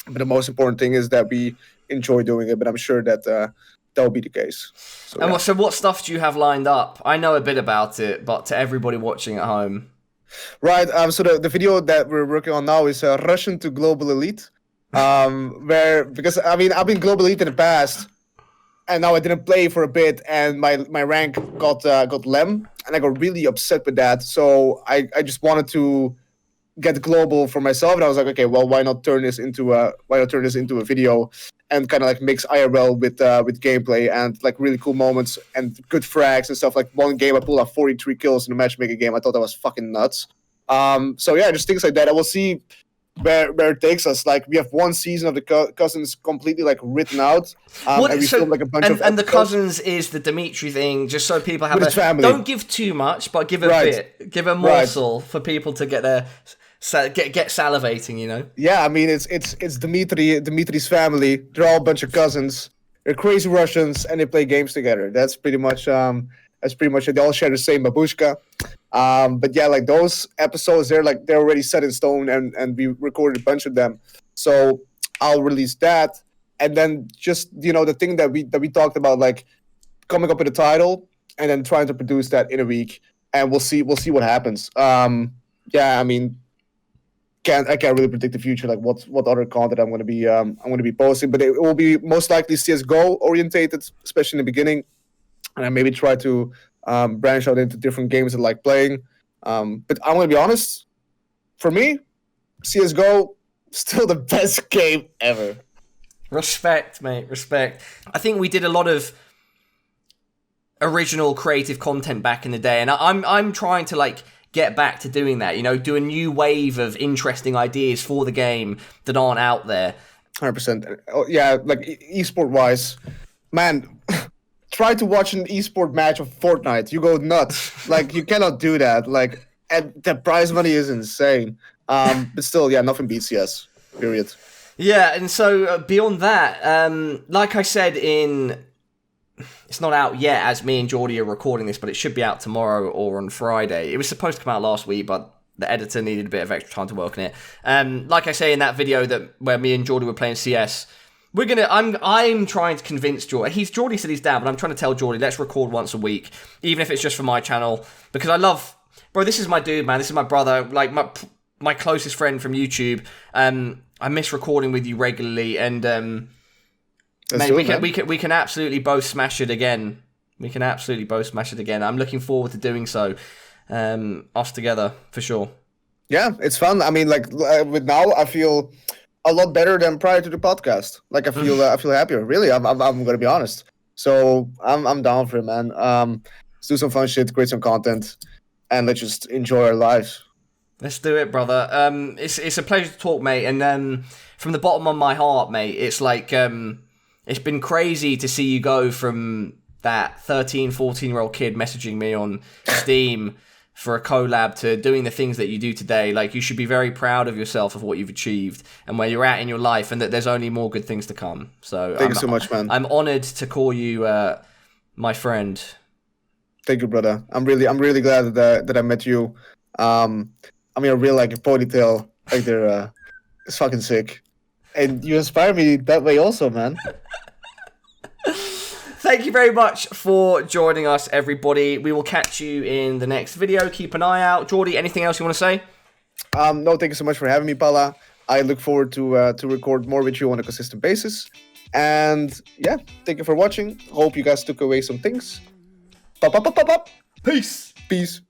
S1: But the most important thing is that we enjoy doing it. But I'm sure that that will be the case. So,
S2: and so what stuff do you have lined up? I know a bit about it, but to everybody watching at home.
S1: Right. So the video that we're working on now is Russian to Global Elite. Because I mean I've been Global Elite in the past, and now I didn't play for a bit, and my rank got lem, and I got really upset with that. So I just wanted to get global for myself, and I was like, okay, well, why not turn this into a video and kind of like mix IRL with gameplay and like really cool moments and good frags and stuff. Like one game I pulled out 43 kills in a matchmaking game. I thought that was fucking nuts. So yeah, just things like that. I will see where it takes us. Like we have one season of the Cousins completely like written out, and we filmed like a bunch of
S2: and the Cousins is the Dimitri thing, just so people have
S1: family.
S2: Don't give too much, but give a bit, give a morsel for people to get their get salivating, you know.
S1: Yeah, I mean it's Dimitri's family. They're all a bunch of cousins. They're crazy Russians, and they play games together. That's pretty much it. They all share the same babushka. But yeah, like those episodes, they're already set in stone, and we recorded a bunch of them. So I'll release that, and then just the thing that we talked about, like coming up with a title and then trying to produce that in a week, and we'll see what happens. Yeah, I mean, I can't really predict the future, like what other content I'm gonna be posting, but it will be most likely CS:GO orientated, especially in the beginning, and I maybe try to branch out into different games I like playing. But I'm gonna be honest, for me, CS:GO still the best game ever.
S2: Respect, mate, respect. I think we did a lot of original creative content back in the day, and I'm trying to like get back to doing that, do a new wave of interesting ideas for the game that aren't out there.
S1: 100%. Yeah, like esport wise, man, try to watch an esport match of Fortnite. You go nuts. Like you cannot do that. Like, and the prize money is insane. But still, yeah, nothing beats CS. Period.
S2: Yeah, and so beyond that, like I said it's not out yet as me and Jordy are recording this, but it should be out tomorrow or on Friday. It was supposed to come out last week, but the editor needed a bit of extra time to work on it. Like I say in that video where me and Jordy were playing CS, I'm trying to convince Jordy. Jordy said he's down, but I'm trying to tell Jordy, let's record once a week, even if it's just for my channel, because I love, bro, this is my dude, man. This is my brother, like my closest friend from YouTube. I miss recording with you regularly, and mate, we can absolutely both smash it again. I'm looking forward to doing so. Us together for sure.
S1: Yeah, it's fun. I mean, like with now, I feel a lot better than prior to the podcast. Like I feel happier. Really, I'm gonna be honest. So I'm down for it, man. Let's do some fun shit, create some content, and let's just enjoy our lives.
S2: Let's do it, brother. It's a pleasure to talk, mate. And from the bottom of my heart, mate, it's like it's been crazy to see you go from that 13, 14-year-old kid messaging me on Steam for a collab to doing the things that you do today. Like, you should be very proud of yourself of what you've achieved and where you're at in your life, and that there's only more good things to come. So
S1: thank you so much, man.
S2: I'm honored to call you my friend.
S1: Thank you, brother. I'm really glad that I met you. I mean, I really like your ponytail. Like, they're it's fucking sick, and you inspire me that way also, man.
S2: Thank you very much for joining us, everybody. We will catch you in the next video. Keep an eye out. Jordy, anything else you want to say?
S1: No, thank you so much for having me, Pala. I look forward to record more with you on a consistent basis. And yeah, thank you for watching. Hope you guys took away some things. Pop.
S2: Peace.
S1: Peace.